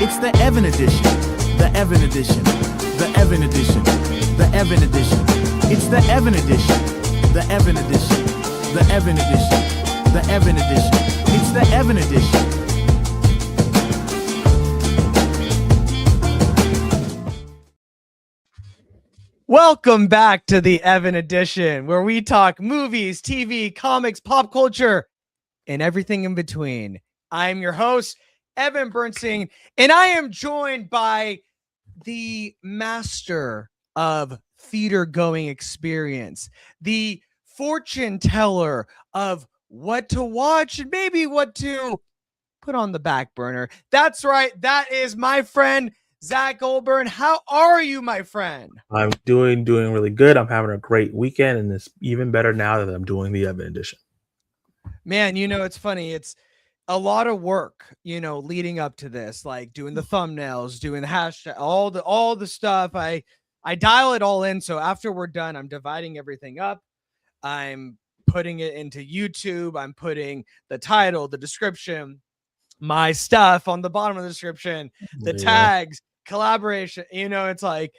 It's the Evan edition. The Evan edition. The Evan edition. The Evan edition. It's the Evan edition. The Evan edition. The Evan edition. The Evan edition. It's the Evan edition. Welcome back to the Evan edition, where we talk movies, TV, comics, pop culture, and everything in between. I'm your host, Evan Bernstein, and I am joined by the master of theater-going experience, the fortune teller of what to watch and maybe what to put on the back burner. That's right. That is my friend, Zach Colbert. How are you, my friend? I'm doing really good. I'm having a great weekend, and it's even better now that I'm doing the Evan edition. Man, it's funny. It's a lot of work, leading up to this, like doing the thumbnails, doing the hashtag, all the stuff. I dial it all in. So after we're done, I'm dividing everything up. I'm putting it into YouTube. I'm putting the title, the description, my stuff on the bottom of the description, the tags, collaboration. It's like,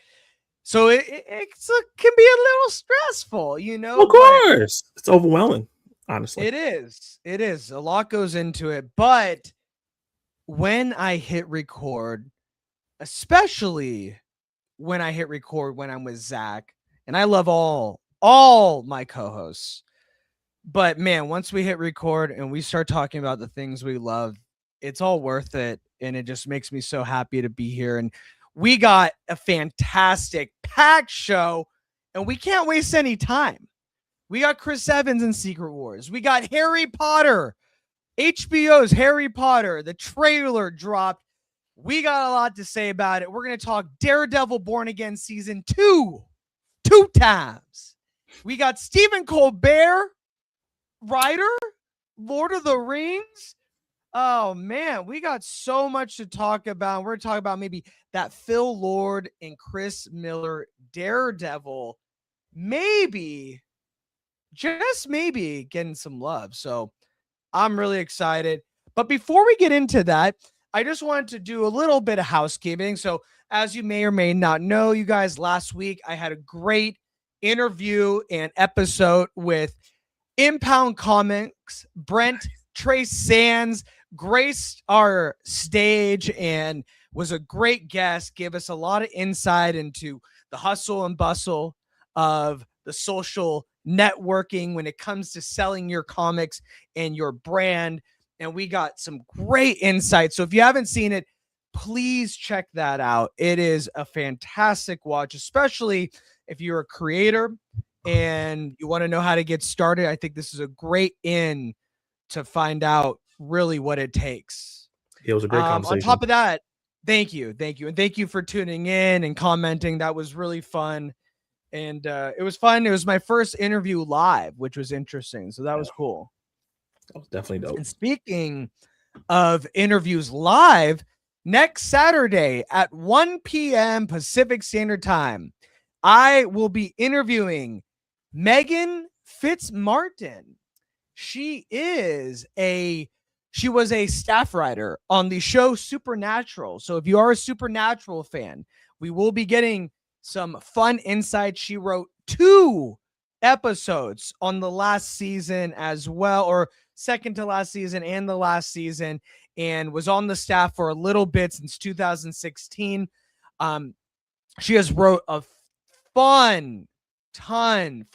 so it can be a little stressful, Of course, it's overwhelming. Honestly, it is. A lot goes into it, but when I hit record, especially when I hit record when I'm with Zach, and I love all my co-hosts, but man, once we hit record and we start talking about the things we love, it's all worth it, and it just makes me so happy to be here. And we got a fantastic packed show, and we can't waste any time. We got Chris Evans in Secret Wars. We got Harry Potter, HBO's Harry Potter. The trailer dropped. We got a lot to say about it. We're going to talk Daredevil Born Again Season 2, 2 times. We got Stephen Colbert, writer, Lord of the Rings. Oh, man, we got so much to talk about. We're going to talk about maybe that Phil Lord and Chris Miller Daredevil. Maybe, just maybe, getting some love. So I'm really excited. But before we get into that, I just wanted to do a little bit of housekeeping. So as you may or may not know, you guys, last week I had a great interview and episode with Impound Comics. Brent Trace Sands graced our stage and was a great guest, gave us a lot of insight into the hustle and bustle of the social networking when it comes to selling your comics and your brand. And we got some great insight. So if you haven't seen it, please check that out. It is a fantastic watch, especially if you're a creator and you want to know how to get started. I think this is a great in to find out really what it takes. It was a great conversation. On top of that, thank you. And thank you for tuning in and commenting. That was really fun. And it was fun. It was my first interview live, which was interesting. So that was cool. That was definitely dope. And speaking of interviews live, next Saturday at 1 p.m. Pacific Standard Time, I will be interviewing Megan Fitzmartin. She was a staff writer on the show Supernatural. So if you are a Supernatural fan, we will be getting some fun insights. She wrote 2 episodes on the last season as well, or second to last season and the last season, and was on the staff for a little bit since 2016. She has wrote a fun ton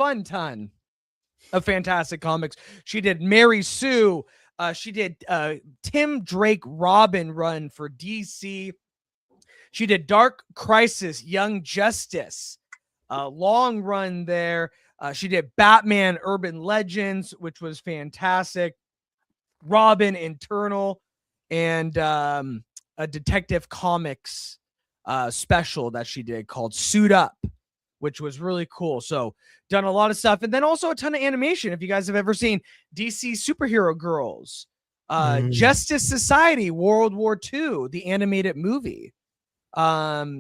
of fantastic comics. She did Mary Sue. She did Tim Drake Robin run for DC. She did Dark Crisis, Young Justice, long run there. She did Batman Urban Legends, which was fantastic. Robin Internal, and a Detective Comics special that she did called Suit Up, which was really cool. So done a lot of stuff. And then also a ton of animation. If you guys have ever seen DC Superhero Girls, Justice Society, World War II, the animated movie,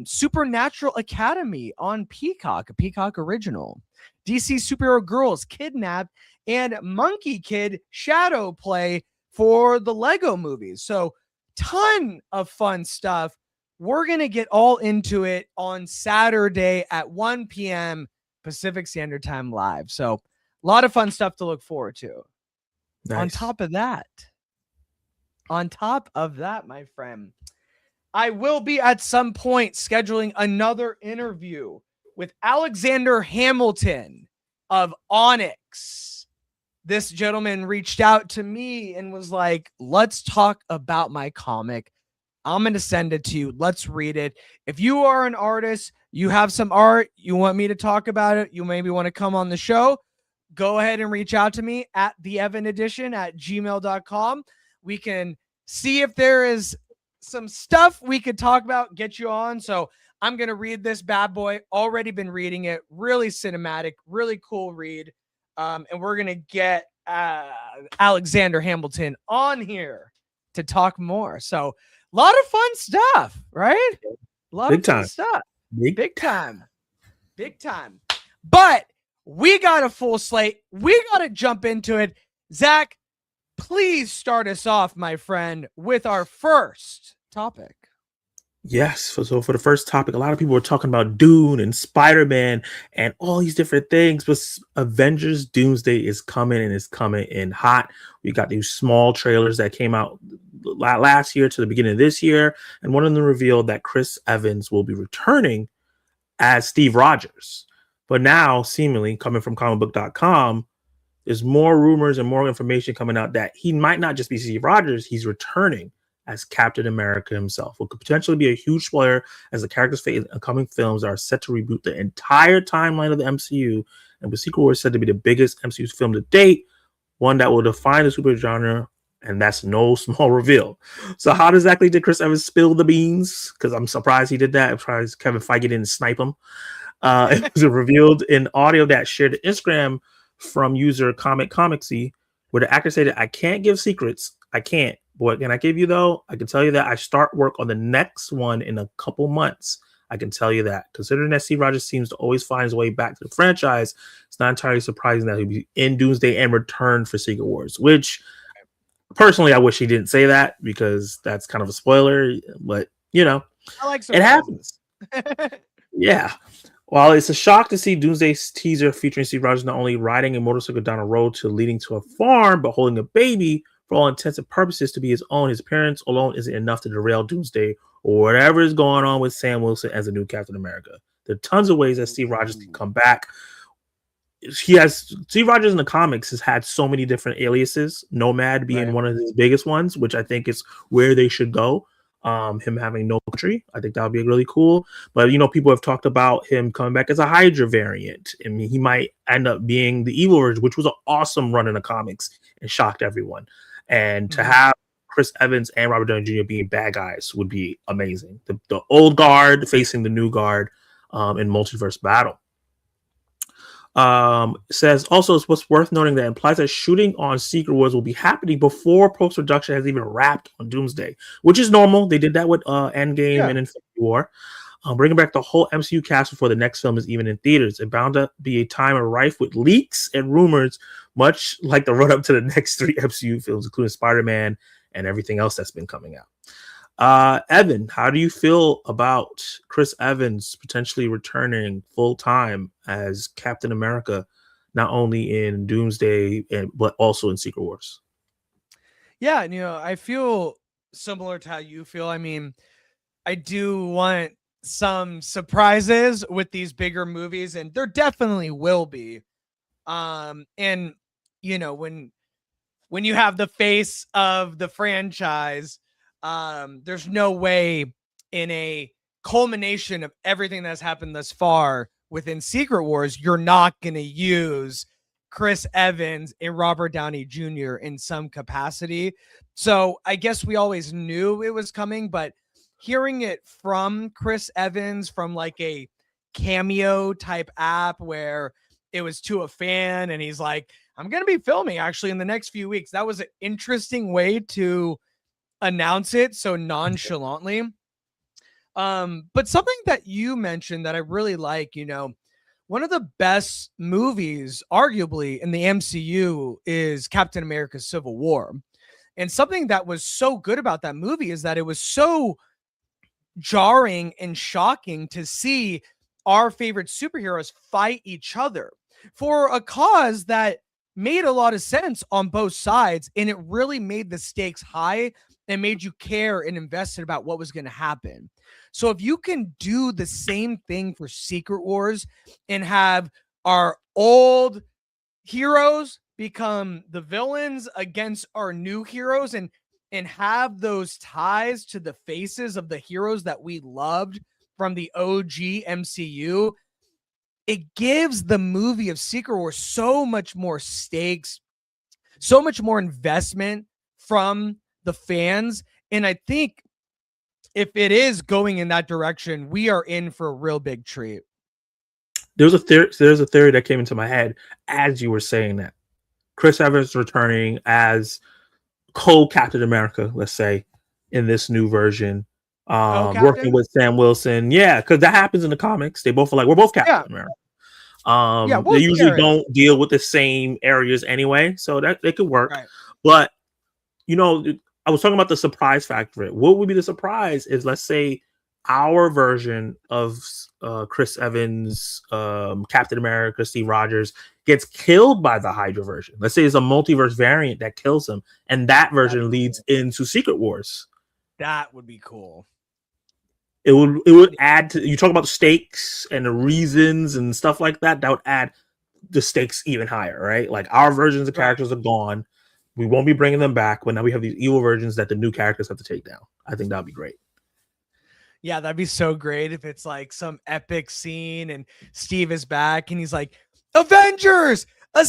Supernatural Academy on Peacock, a Peacock original, DC Superhero Girls, Kidnapped, and Monkey Kid Shadow Play for the Lego movies. So ton of fun stuff. we're going to get all into it on Saturday at 1 p.m. Pacific Standard Time live. So a lot of fun stuff to look forward to. Nice. On top of that, my friend, I will be at some point scheduling another interview with Alexander Hamilton of Onyx. This gentleman reached out to me and was like, let's talk about my comic. I'm going to send it to you. Let's read it. If you are an artist, you have some art, you want me to talk about it, you maybe want to come on the show, go ahead and reach out to me at theevanedition@gmail.com. We can see if there is some stuff we could talk about, get you on. So I'm going to read this bad boy. Already been reading it. Really cinematic, really cool read. And we're going to get Alexander Hamilton on here to talk more. So a lot of fun stuff, right? A lot Big of fun time. stuff. Big time. Big time. But we got a full slate. We got to jump into it. Zach, please start us off, my friend, with our first topic. Yes. So for the first topic, a lot of people were talking about Dune and Spider-Man and all these different things, but Avengers Doomsday is coming, and it's coming in hot. We got these small trailers that came out last year to the beginning of this year, and one of them revealed that Chris Evans will be returning as Steve Rogers. But now, seemingly, coming from comicbook.com, there's more rumors and more information coming out that he might not just be Steve Rogers, he's returning as Captain America himself. What could potentially be a huge spoiler, as the character's fate in upcoming films are set to reboot the entire timeline of the MCU, and with Secret Wars said to be the biggest MCU film to date, one that will define the superhero genre, and that's no small reveal. So how exactly did Chris Evans spill the beans? Because I'm surprised he did that. I'm surprised Kevin Feige didn't snipe him. It was revealed in audio that shared to Instagram from user Comicsy, where the actor stated, "I can't give secrets. I can't. What can I give you, though? I can tell you that I start work on the next one in a couple months. I can tell you that. Considering that Steve Rogers seems to always find his way back to the franchise, it's not entirely surprising that he'll be in Doomsday and return for Secret Wars," which, personally, I wish he didn't say that, because that's kind of a spoiler, but, you know, I like it happens. Yeah. While it's a shock to see Doomsday's teaser featuring Steve Rogers not only riding a motorcycle down a road to leading to a farm, but holding a baby, for all intents and purposes to be his own, his appearance alone isn't enough to derail Doomsday or whatever is going on with Sam Wilson as a new Captain America. There are tons of ways that Steve Rogers can come back. Steve Rogers in the comics has had so many different aliases, Nomad being one of his biggest ones, which I think is where they should go. Him having no country, I think that would be really cool. But, you know, people have talked about him coming back as a Hydra variant. I mean, he might end up being the evil version, which was an awesome run in the comics and shocked everyone. And to have Chris Evans and Robert Downey Jr. being bad guys would be amazing. The old guard facing the new guard in multiverse battle. Says also, it's what's worth noting that implies that shooting on Secret Wars will be happening before post-production has even wrapped on Doomsday, which is normal. They did that with Endgame and Infinity War. Bringing back the whole MCU cast before the next film is even in theaters. It's bound to be a time of rife with leaks and rumors, much like the run-up to the next 3 MCU films, including Spider-Man and everything else that's been coming out. Evan, how do you feel about Chris Evans potentially returning full-time as Captain America, not only in Doomsday, but also in Secret Wars? Yeah, you know, I feel similar to how you feel. I mean, I do want some surprises with these bigger movies, and there definitely will be. And you know, when you have the face of the franchise, there's no way in a culmination of everything that's happened thus far within Secret Wars, you're not going to use Chris Evans and Robert Downey Jr. in some capacity. So I guess we always knew it was coming, but hearing it from Chris Evans from like a cameo type app where it was to a fan and he's like, I'm going to be filming actually in the next few weeks. That was an interesting way to announce it so nonchalantly. But something that you mentioned that I really like, you know, one of the best movies arguably in the MCU is Captain America Civil War. And something that was so good about that movie is that it was so jarring and shocking to see our favorite superheroes fight each other for a cause that made a lot of sense on both sides, and it really made the stakes high and made you care and invested about what was going to happen. So if you can do the same thing for Secret Wars and have our old heroes become the villains against our new heroes, and have those ties to the faces of the heroes that we loved from the OG MCU, it gives the movie of Secret Wars so much more stakes, so much more investment from the fans. And I think if it is going in that direction, we are in for a real big treat. There's a theory that came into my head as you were saying that. Chris Evans returning as co-Captain America, let's say, in this new version. Working with Sam Wilson. Yeah, because that happens in the comics. They both are like, we're both Captain America. They usually don't deal with the same areas anyway, so that they could work. Right. But you know, I was talking about the surprise factor. What would be the surprise is, let's say, our version of Chris Evans, Captain America, Steve Rogers gets killed by the Hydra version. Let's say it's a multiverse variant that kills him, and that version leads into Secret Wars. That would be cool. It would add to, you talk about the stakes and the reasons and stuff like that. That would add the stakes even higher, right? Like, our versions of characters are gone. We won't be bringing them back, but now we have these evil versions that the new characters have to take down. I think that'd be great. Yeah, that'd be so great if it's like some epic scene and Steve is back and he's like, Avengers, and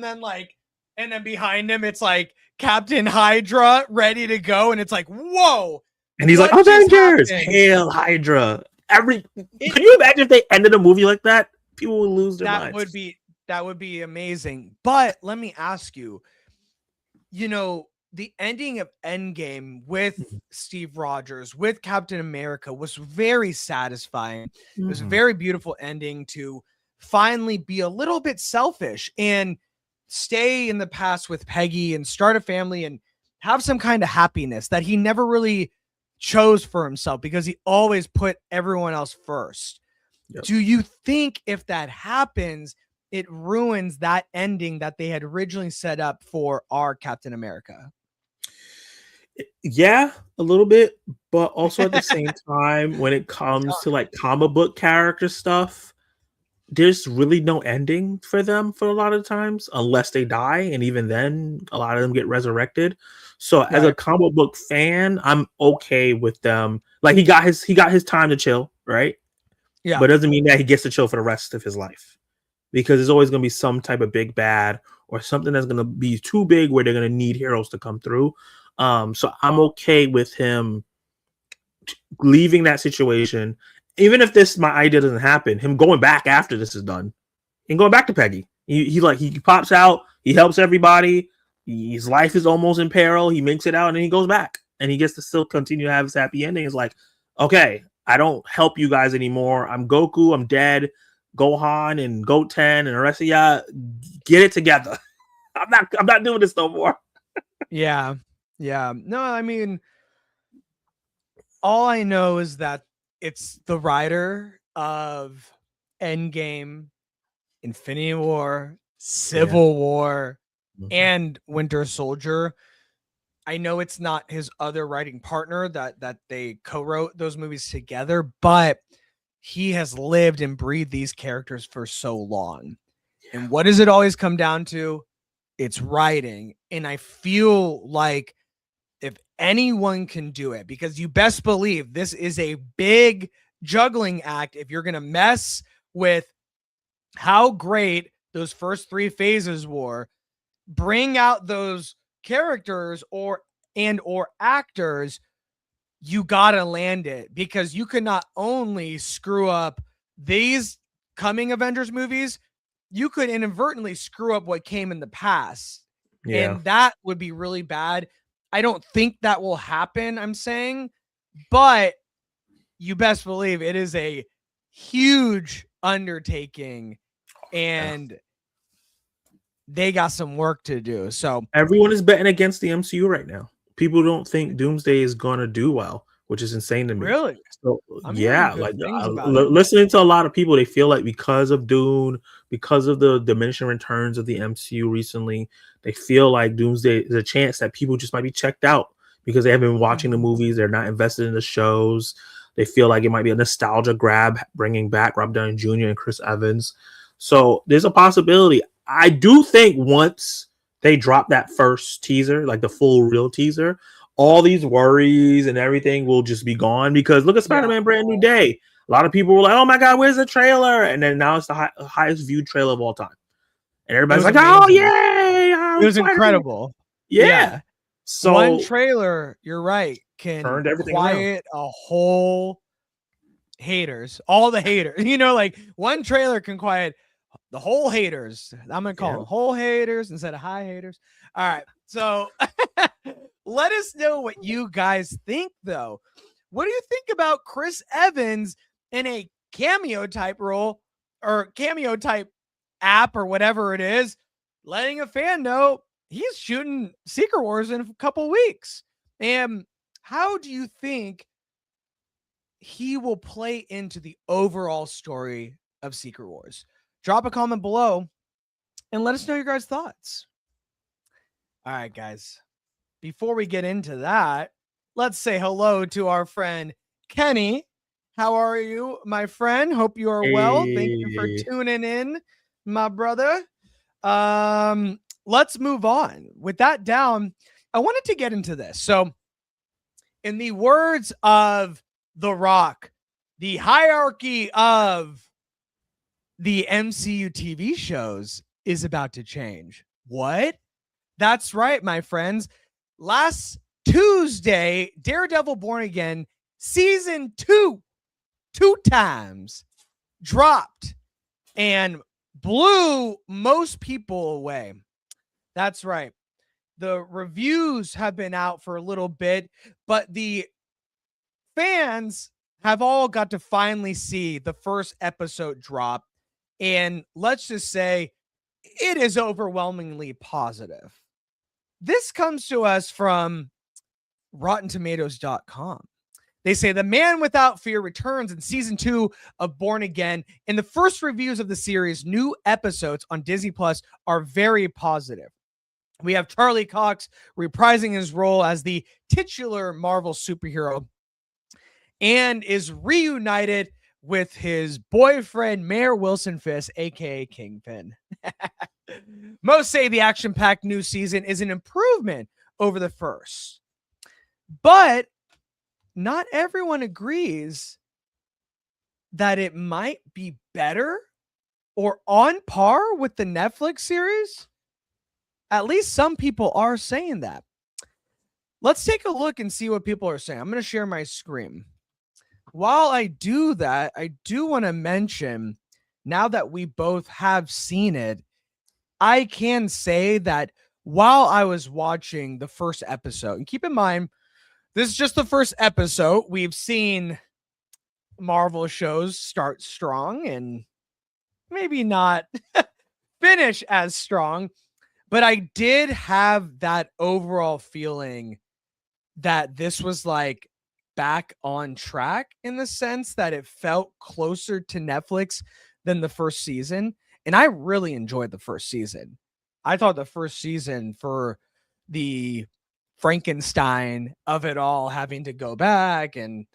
then behind him it's like Captain Hydra ready to go, and it's like, whoa. And he's like, Avengers, hail Hydra. Can you imagine if they ended a movie like that? People would lose their minds. That would be amazing. But let me ask you, the ending of Endgame with Steve Rogers, with Captain America, was very satisfying. It was a very beautiful ending to finally be a little bit selfish and stay in the past with Peggy and start a family and have some kind of happiness that he never really chose for himself because he always put everyone else first. Yep. Do you think if that happens, it ruins that ending that they had originally set up for our Captain America? Yeah, a little bit, but also at the same time, when it comes to like comic book character stuff, there's really no ending for them for a lot of times, unless they die, and even then, a lot of them get resurrected. So, as a comic book fan, I'm okay with them. Like, he got his time to chill, right? Yeah, but it doesn't mean that he gets to chill for the rest of his life, because there's always going to be some type of big bad or something that's going to be too big where they're going to need heroes to come through. So I'm okay with him leaving that situation, even if my idea doesn't happen. Him going back after this is done and going back to Peggy. He pops out, he helps everybody. His life is almost in peril. He makes it out, and then he goes back, and he gets to still continue to have his happy ending. It's like, okay, I don't help you guys anymore. I'm Goku. I'm dead. Gohan and Goten and the rest of y'all, get it together. I'm not doing this no more. Yeah. No, I mean, all I know is that it's the writer of Endgame, Infinity War, Civil War, and Winter Soldier. I know it's not his other writing partner that they co-wrote those movies together, but he has lived and breathed these characters for so long. Yeah. And what does it always come down to? It's writing. And I feel like if anyone can do it, because you best believe this is a big juggling act. If you're going to mess with how great those first three phases were, bring out those characters or actors, you gotta land it, because you could not only screw up these coming Avengers movies, you could inadvertently screw up what came in the past. And that would be really bad. I don't think that will happen, I'm saying, but you best believe it is a huge undertaking, and they got some work to do. So everyone is betting against the MCU right now. people don't think Doomsday is gonna do well, which is insane to me. Really? So I'm hearing yeah, good like things about it. listening to a lot of people, they feel like because of Dune, because of the diminishing returns of the MCU recently, they feel like Doomsday is a chance that people just might be checked out because they haven't been watching the Mhm. movies, they're not invested in the shows. They feel like it might be a nostalgia grab, bringing back Rob Downey Jr. and Chris Evans. So there's a possibility. I do think once they drop that first teaser, like the full real teaser, all these worries and everything will just be gone because look at Spider-Man Brand New Day. A lot of people were like, oh my God, where's the trailer? And then now it's the highest viewed trailer of all time. And It everybody's was like, oh, amazing. yay. It was Spider-Man. incredible. Yeah. Yeah. So One trailer, you're right, can turned everything around. quiet a whole haters, all the haters. You know, like one trailer can quiet the whole haters. I'm gonna call them whole haters instead of high haters. All right. So let us know what you guys think, though. What do you think about Chris Evans in a cameo type role or cameo type app or whatever it is, letting a fan know he's shooting Secret Wars in a couple weeks? And how do you think he will play into the overall story of Secret Wars? Drop a comment below and let us know your guys' thoughts. All right, guys. Before we get into that, let's say hello to our friend Kenny. How are you, my friend? Hope you are well. Thank you for tuning in, my brother. Let's move on. With that down, I wanted to get into this. So, in the words of The Rock, the hierarchy of the MCU TV shows is about to change. What? That's right, my friends. Last Tuesday, Daredevil Born Again season 2 times dropped and blew most people away. That's right. The reviews have been out for a little bit, but the fans have all got to finally see the first episode drop. And let's just say it is overwhelmingly positive. This comes to us from RottenTomatoes.com. They say The Man Without Fear returns in season 2 of Born Again. In the first reviews of the series, new episodes on Disney Plus are very positive. We have Charlie Cox reprising his role as the titular Marvel superhero and is reunited with his boyfriend, Mayor Wilson Fisk, aka Kingpin. Most say the action-packed new season is an improvement over the first. But not everyone agrees that it might be better or on par with the Netflix series. At least some people are saying that. Let's take a look and see what people are saying. I'm going to share my screen. While I do that, I do want to mention, now that we both have seen it, I can say that while I was watching the first episode, and keep in mind, this is just the first episode. We've seen Marvel shows start strong and maybe not finish as strong, but I did have that overall feeling that this was like back on track in the sense that it felt closer to Netflix than the first season. And I really enjoyed the first season. I thought the first season, for the Frankenstein of it all, having to go back and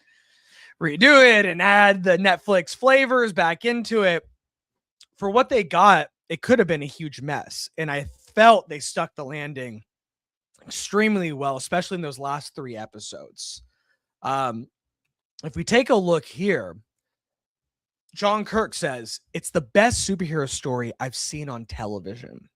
redo it and add the Netflix flavors back into it, for what they got, it could have been a huge mess. And I felt they stuck the landing extremely well, especially in those last 3 episodes. If we take a look here, John Kirk says, it's the best superhero story I've seen on television.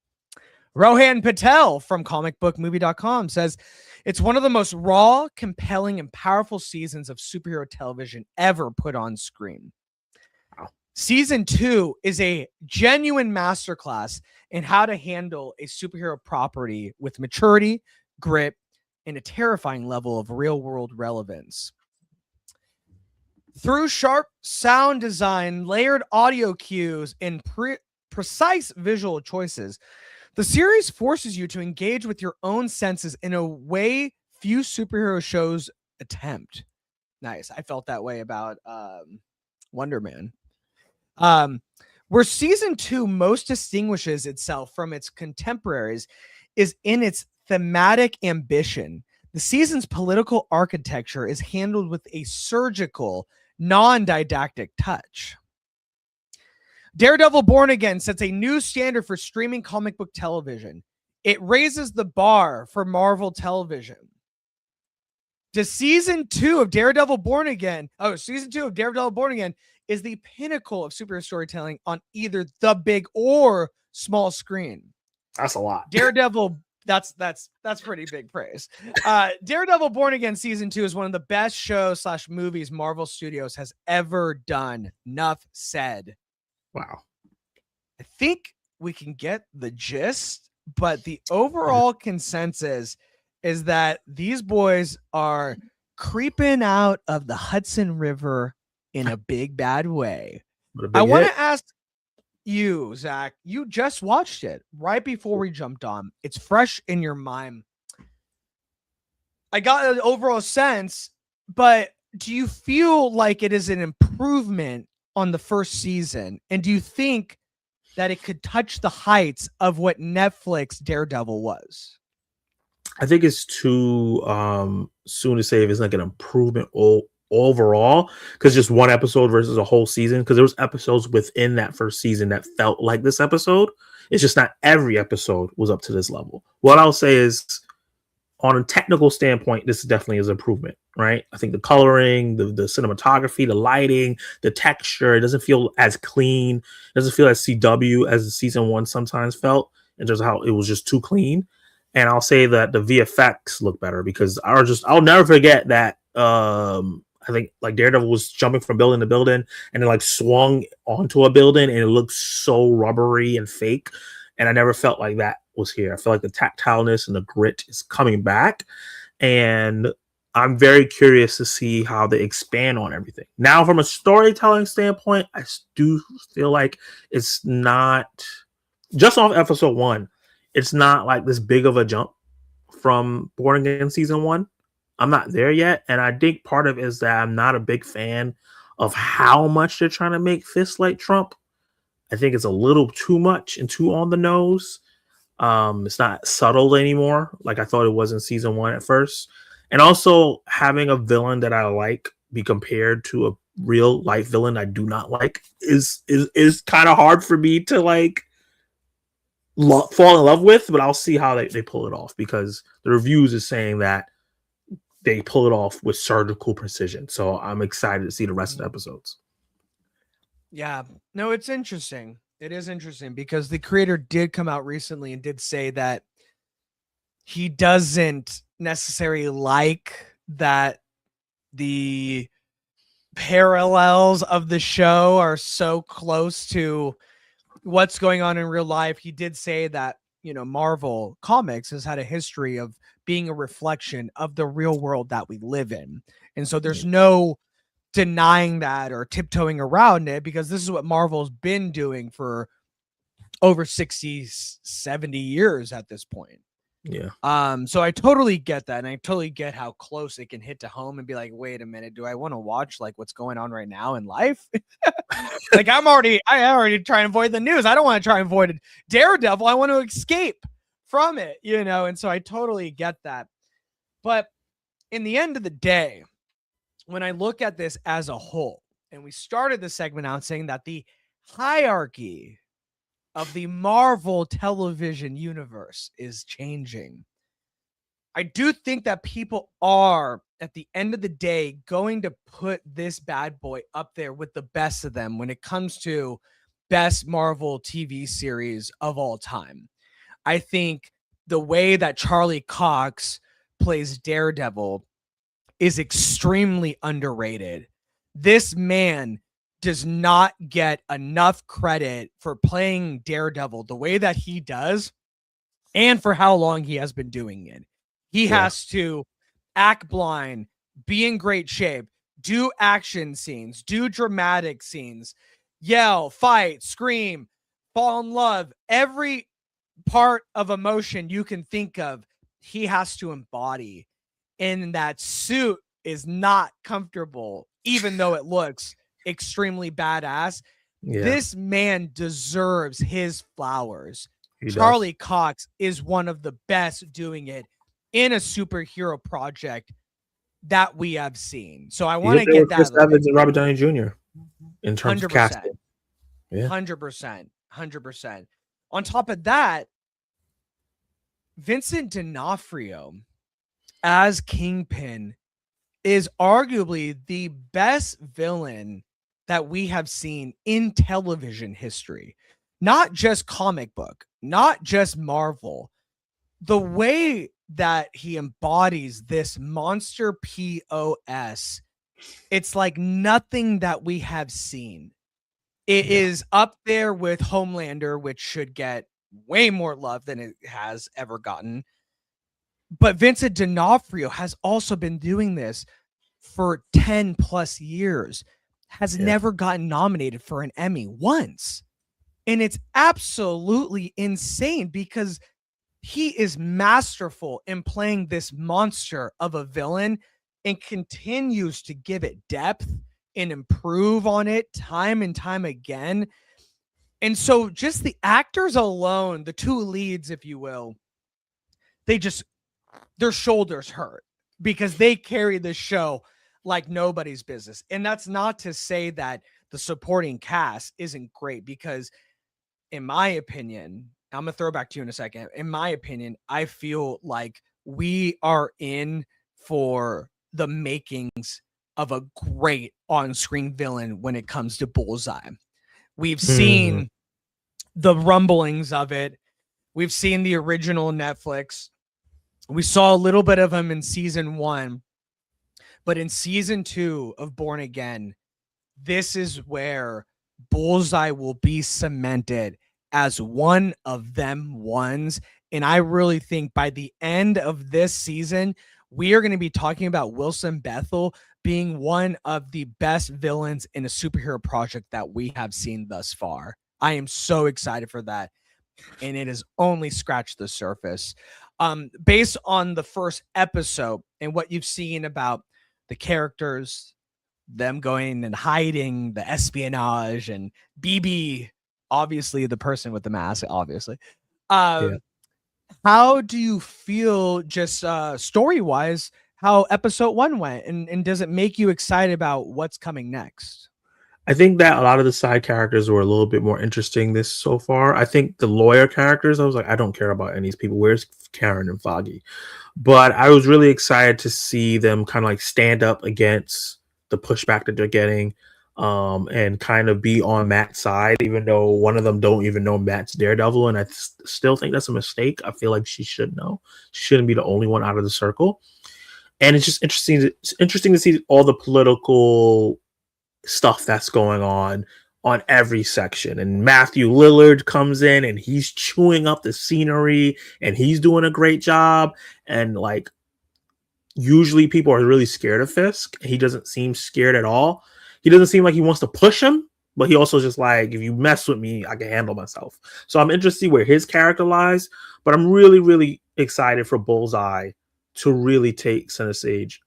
Rohan Patel from comicbookmovie.com says, it's one of the most raw, compelling, and powerful seasons of superhero television ever put on screen. Wow. Season 2 is a genuine masterclass in how to handle a superhero property with maturity, grit, and a terrifying level of real-world relevance. Through sharp sound design, layered audio cues, and precise visual choices, the series forces you to engage with your own senses in a way few superhero shows attempt. Nice. I felt that way about Wonder Man. Where season 2 most distinguishes itself from its contemporaries is in its thematic ambition. The season's political architecture is handled with a surgical, non-didactic touch. Daredevil Born Again sets a new standard for streaming comic book television. It raises the bar for Marvel television. Season 2 of Daredevil Born Again is the pinnacle of superhero storytelling on either the big or small screen. That's a lot. Daredevil, that's pretty big praise. Daredevil Born Again season 2 is one of the best shows / movies Marvel Studios has ever done. Enough said. Wow. I think we can get the gist, but the overall consensus is that these boys are creeping out of the Hudson River in a big bad way. I want to ask you, Zach, you just watched it right before we jumped on. It's fresh in your mind. I got an overall sense, but do you feel like it is an improvement on the first season? And do you think that it could touch the heights of what Netflix Daredevil was? I think it's too soon to say if it's like an improvement overall, because just one episode versus a whole season, because there was episodes within that first season that felt like this episode. It's just not every episode was up to this level. What I'll say is, on a technical standpoint, this definitely is improvement, right? I think the coloring, the cinematography, the lighting, the texture, it doesn't feel as clean. It doesn't feel as CW as the season 1 sometimes felt, in terms of how it was just too clean. And I'll say that the VFX look better, because I'll never forget that. I think like Daredevil was jumping from building to building and then like swung onto a building and it looked so rubbery and fake. And I never felt like that was here. I feel like the tactileness and the grit is coming back. And I'm very curious to see how they expand on everything. Now, from a storytelling standpoint, I do feel like it's not just off episode 1. It's not like this big of a jump from Born Again season 1. I'm not there yet. And I think part of it is that I'm not a big fan of how much they're trying to make Fist like Trump. I think it's a little too much and too on the nose. It's not subtle anymore, like I thought it was in season 1 at first. And also having a villain that I like be compared to a real life villain I do not like is kind of hard for me to like fall in love with. But I'll see how they pull it off, because the reviews is saying that they pull it off with surgical precision. So I'm excited to see the rest of the episodes. Yeah, no, it's interesting. It is interesting because the creator did come out recently and did say that he doesn't necessarily like that the parallels of the show are so close to what's going on in real life. He did say that, Marvel Comics has had a history of being a reflection of the real world that we live in. And so there's no denying that or tiptoeing around it, because this is what Marvel's been doing for over 60, 70 years at this point. Yeah. So I totally get that. And I totally get how close it can hit to home and be like, wait a minute, do I want to watch like what's going on right now in life? Like I already try and avoid the news. I don't want to try and avoid Daredevil. I want to escape from it, and so I totally get that. But in the end of the day, when I look at this as a whole, and we started the segment out saying that the hierarchy of the Marvel television universe is changing, I do think that people are, at the end of the day, going to put this bad boy up there with the best of them when it comes to best Marvel TV series of all time. I think the way that Charlie Cox plays Daredevil is extremely underrated. This man does not get enough credit for playing Daredevil the way that he does and for how long he has been doing it. He has to act blind, be in great shape, do action scenes, do dramatic scenes, yell, fight, scream, fall in love. Every part of emotion you can think of, he has to embody. in that suit is not comfortable, even though it looks extremely badass. Yeah, This man deserves his flowers. he does. Charlie Cox is one of the best doing it in a superhero project that we have seen. So I want to get that. Chris Evans and Robert Downey Jr. in terms of 100%. casting. Yeah. 100%. On top of that, Vincent D'Onofrio as Kingpin is arguably the best villain that we have seen in television history. Not just comic book, not just Marvel. The way that he embodies this monster POS, it's like nothing that we have seen. It is up there with Homelander, which should get way more love than it has ever gotten. But Vincent D'Onofrio has also been doing this for 10 plus years, has never gotten nominated for an Emmy once. And it's absolutely insane because he is masterful in playing this monster of a villain and continues to give it depth and improve on it time and time again. And so just the actors alone, the two leads, if you will, their shoulders hurt because they carry the show like nobody's business. And that's not to say that the supporting cast isn't great, because in my opinion, I'm going to throw back to you in a second. In my opinion, I feel like we are in for the makings of a great on-screen villain when it comes to Bullseye. We've seen the rumblings of it. We've seen the original Netflix. We saw a little bit of him in season 1, but in season 2 of Born Again, this is where Bullseye will be cemented as one of them ones. And I really think by the end of this season, we are going to be talking about Wilson Bethel being one of the best villains in a superhero project that we have seen thus far. I am so excited for that. And it has only scratched the surface. Based on the first episode and what you've seen about the characters, them going and hiding, the espionage, and BB, obviously the person with the mask, obviously. How do you feel just story-wise, how episode 1 went? And does it make you excited about what's coming next? I think that a lot of the side characters were a little bit more interesting this so far. I think the lawyer characters, I was like, I don't care about any of these people. Where's Karen and Foggy? But I was really excited to see them kind of like stand up against the pushback that they're getting, and kind of be on Matt's side, even though one of them don't even know Matt's Daredevil. And I still think that's a mistake. I feel like she should know. She shouldn't be the only one out of the circle. And it's just interesting to see all the political stuff that's going on every section. And Matthew Lillard comes in and he's chewing up the scenery and he's doing a great job. And like, usually people are really scared of Fisk. He doesn't seem scared at all. He doesn't seem like he wants to push him, but he also just like, if you mess with me, I can handle myself. So I'm interested to see where his character lies, but I'm really, really excited for Bullseye to really take center stage.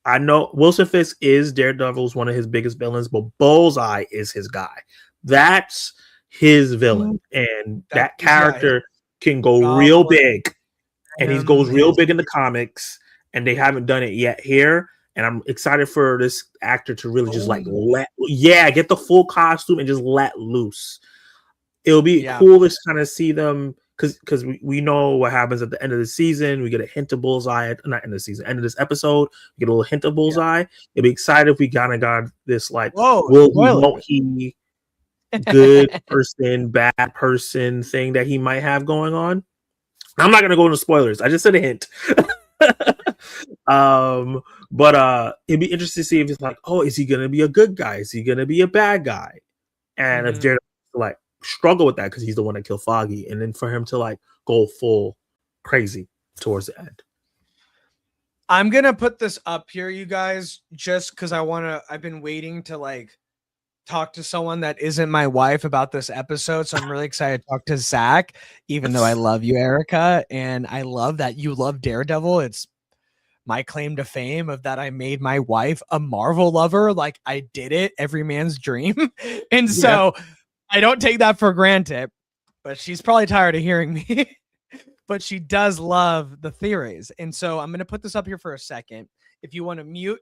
I know Wilson Fisk is Daredevil's one of his biggest villains, but Bullseye is his guy. That's his villain. And that character can go real big. And he goes real big in the comics, and they haven't done it yet here. And I'm excited for this actor to really just like get the full costume and just let loose. It'll be cool to kind of see them, because we know what happens at the end of the season. We get a hint of Bullseye, not end of the season, end of this episode. We get a little hint of Bullseye. It'll be excited if we kind of got this like, won't he, good person, bad person thing that he might have going on. I'm not gonna go into spoilers. I just said a hint. But it'd be interesting to see if it's like, oh, is he gonna be a good guy? Is he gonna be a bad guy? And if Jared like struggle with that because he's the one that killed Foggy, and then for him to like go full crazy towards the end. I'm gonna put this up here, you guys, just because I've been waiting to like talk to someone that isn't my wife about this episode. So I'm really excited to talk to Zach, even though I love you, Erica, and I love that you love Daredevil. It's my claim to fame of that I made my wife a Marvel lover. Like I did it, every man's dream. And so I don't take that for granted, but she's probably tired of hearing me. But she does love the theories. And so I'm going to put this up here for a second. If you want to mute,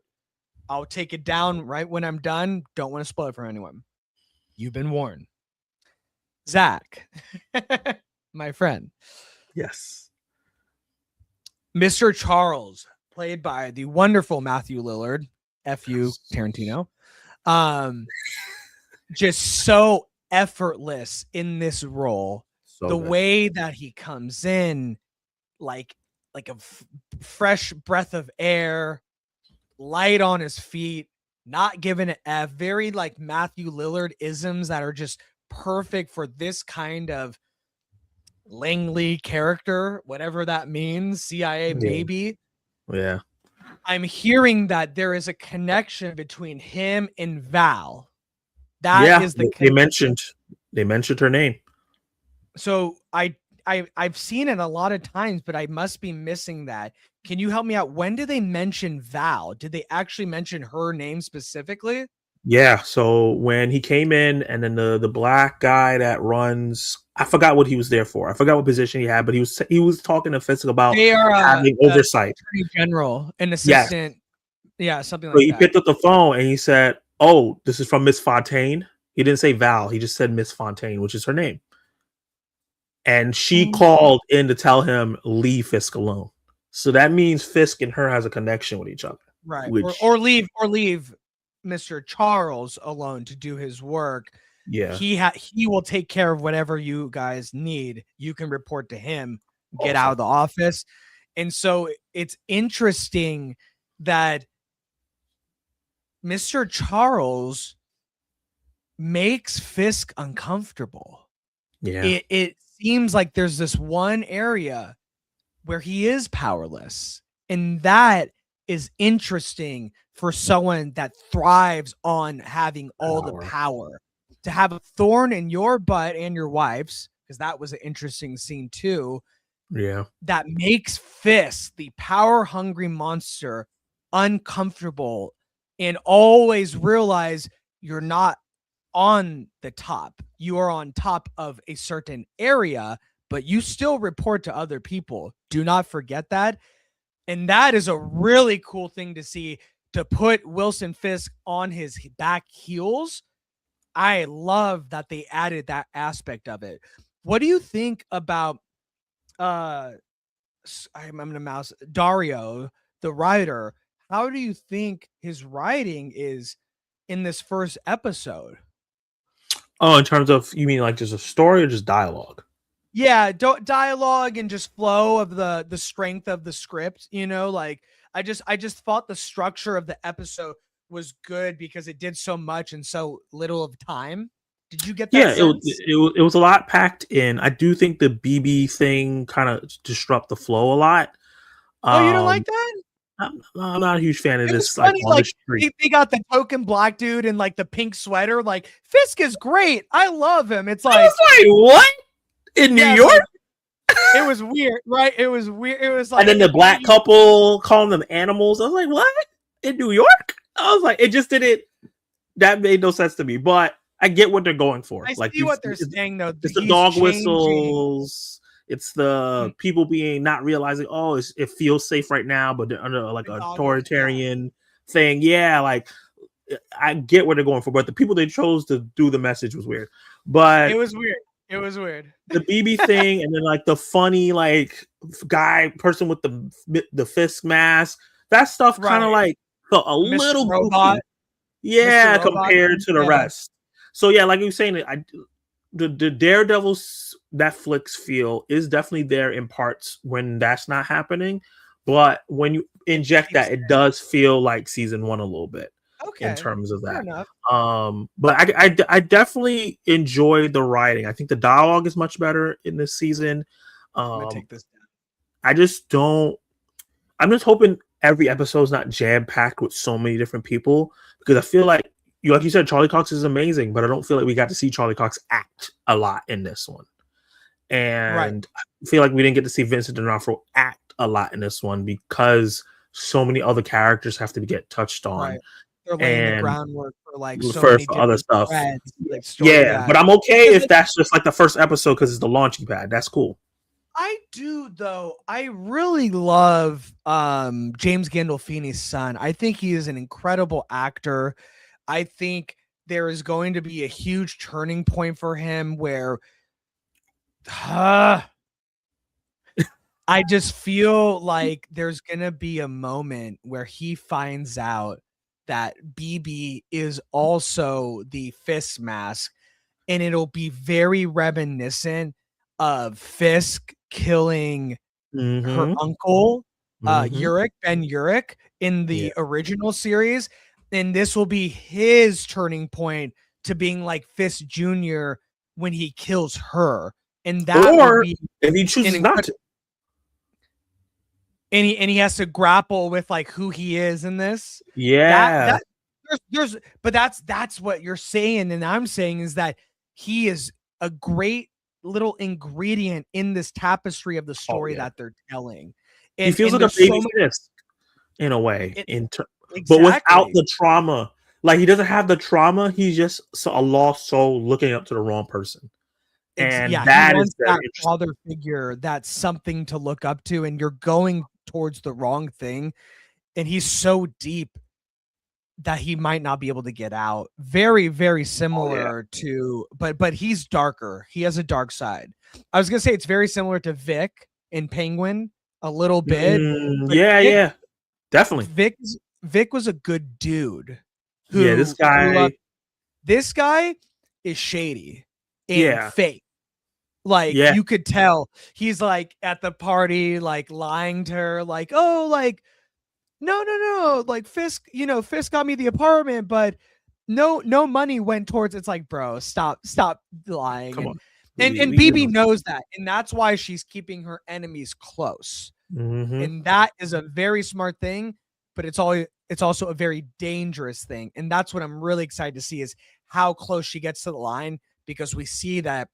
I'll take it down right when I'm done. Don't want to spoil it for anyone. You've been warned. Zach, my friend. Yes. Mr. Charles, played by the wonderful Matthew Lillard, F.U. Tarantino. Just so effortless in this role. So the good. way that he comes in, like a fresh breath of air, light on his feet, not giving an F, very like Matthew Lillard isms that are just perfect for this kind of Langley character, whatever that means, CIA maybe. Yeah. I'm hearing that there is a connection between him and Val. That is the they mentioned her name. So I've seen it a lot of times, but I must be missing that. Can you help me out? When did they mention Val? Did they actually mention her name specifically? Yeah. So when he came in, and then the black guy that runs, I forgot what he was there for. I forgot what position he had, but he was talking to Fisk about having oversight. Attorney General, an assistant. Yeah, something like that. He that. picked up the phone and he said, "Oh, this is from Miss Fontaine." He didn't say Val. He just said Miss Fontaine, which is her name. And she called in to tell him, leave Fisk alone. So that means Fisk and her has a connection with each other. Right. Or leave Mr. Charles alone to do his work. Yeah. He will take care of whatever you guys need. You can report to him, get out of the office. And so it's interesting that Mr. Charles makes Fisk uncomfortable. Yeah. It seems like there's this one area where he is powerless, and that is interesting for someone that thrives on having all the power. To have a thorn in your butt and your wife's, because that was an interesting scene too. Yeah. That makes Fisk, the power-hungry monster, uncomfortable, and always realize you're not on the top. You are on top of a certain area, but you still report to other people. Do not forget that. And that is a really cool thing to see, to put Wilson Fisk on his back heels. I love that they added that aspect of it. What do you think about I'm gonna mouse Dario, the writer? How do you think his writing is in this first episode? Oh, in terms of, you mean like just a story or just dialogue? Yeah, dialogue and just flow of the strength of the script. You know, like I just thought the structure of the episode was good because it did so much in so little of time. Did you get that? Yeah, it was a lot packed in. I do think the BB thing kind of disrupt the flow a lot. Oh, you don't like that? I'm not a huge fan of this. Funny, like they got the token black dude in like the pink sweater. Like Fisk is great. I love him. It's like, what? In New York? It was weird, right? It was weird. It was like, and then the black couple calling them animals. I was like, what? In New York? I was like, it just didn't. That made no sense to me. But I get what they're going for. I like, see what they're saying though. It's the dog whistles. It's the people being not realizing, oh, it feels safe right now, but they're under like a authoritarian thing. Yeah, like I get what they're going for, but the people they chose to do the message was weird. But it was weird. It was weird. The BB thing, and then like the funny like person with the Fisk mask. That stuff kind of like felt a Mr. little Robot. goofy. Yeah, compared to the rest. So yeah, like you were saying, the Daredevil Netflix feel is definitely there in parts when that's not happening, but when you inject that, it does feel like season one a little bit. Okay. In terms of that. But I definitely enjoyed the writing. I think the dialogue is much better in this season. I'm gonna take this down. I'm just hoping every episode is not jam-packed with so many different people, because I feel like you said, Charlie Cox is amazing, but I don't feel like we got to see Charlie Cox act a lot in this one. And I feel like we didn't get to see Vincent D'Onofrio act a lot in this one because so many other characters have to get touched on, Right. They're laying the and groundwork for like so for many other different stuff. threads, like story. Yeah, Yeah. but I'm okay Because if that's just like the first episode because it's the launching pad. That's cool. I do though. I really love James Gandolfini's son. I think he is an incredible actor. I think there is going to be a huge turning point for him where I just feel like there's going to be a moment where he finds out that BB is also the Fisk mask, and it'll be very reminiscent of Fisk killing her Mm-hmm. uncle, Mm-hmm. Ben Urich, in Yeah. the original series. And this will be his turning point to being like Fisk Jr. when he kills her. And that will Or be if he an chooses not incredible. to. And he has to grapple with like who he is in this. Yeah. That but that's what you're saying, and I'm saying is that he is a great little ingredient in this tapestry of the Oh story yeah. that they're telling. He feels like a There's baby so much Fisk in a way, but without exactly. the trauma. Like he doesn't have the trauma. He's just a lost soul looking up to the wrong person, and Yeah, he that is wants very that interesting. father figure that's something to look up to, and you're going towards the wrong thing. And he's so deep that he might not be able to get out. Very, very Oh yeah. similar to, but he's darker. He has a dark side. I was gonna say it's very similar to Vic in Penguin a little bit, but Yeah, yeah, definitely. Vic was a good dude Yeah, this who grew up. guy. This guy is shady and Yeah, fake. Like yeah, you could tell he's like at the party, like lying to her, like, oh, like no, like Fisk got me the apartment, but no money went towards. It's like, bro, stop lying. come And on. and We BB know. knows that, and that's why she's keeping her enemies close. Mhm. And that is a very smart thing, but it's also a very dangerous thing. And that's what I'm really excited to see is how close she gets to the line, because we see that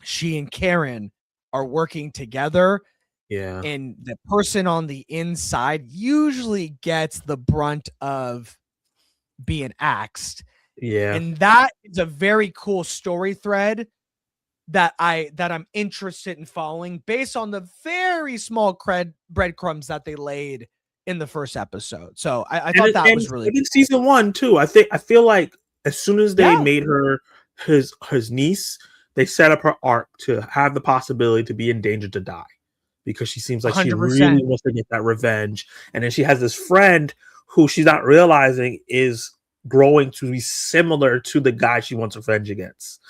she and Karen are working together, Yeah, and the person on the inside usually gets the brunt of being axed. yeah, And that is a very cool story thread that I'm interested in following based on the very small breadcrumbs that they laid in the first episode. So I and thought that and was really in season 1 too. I feel like as soon as they yeah, made her his niece, they set up her arc to have the possibility to be in danger to die because she seems like she really 100%. wants to get that revenge. And then she has this friend who she's not realizing is growing to be similar to the guy she wants revenge against.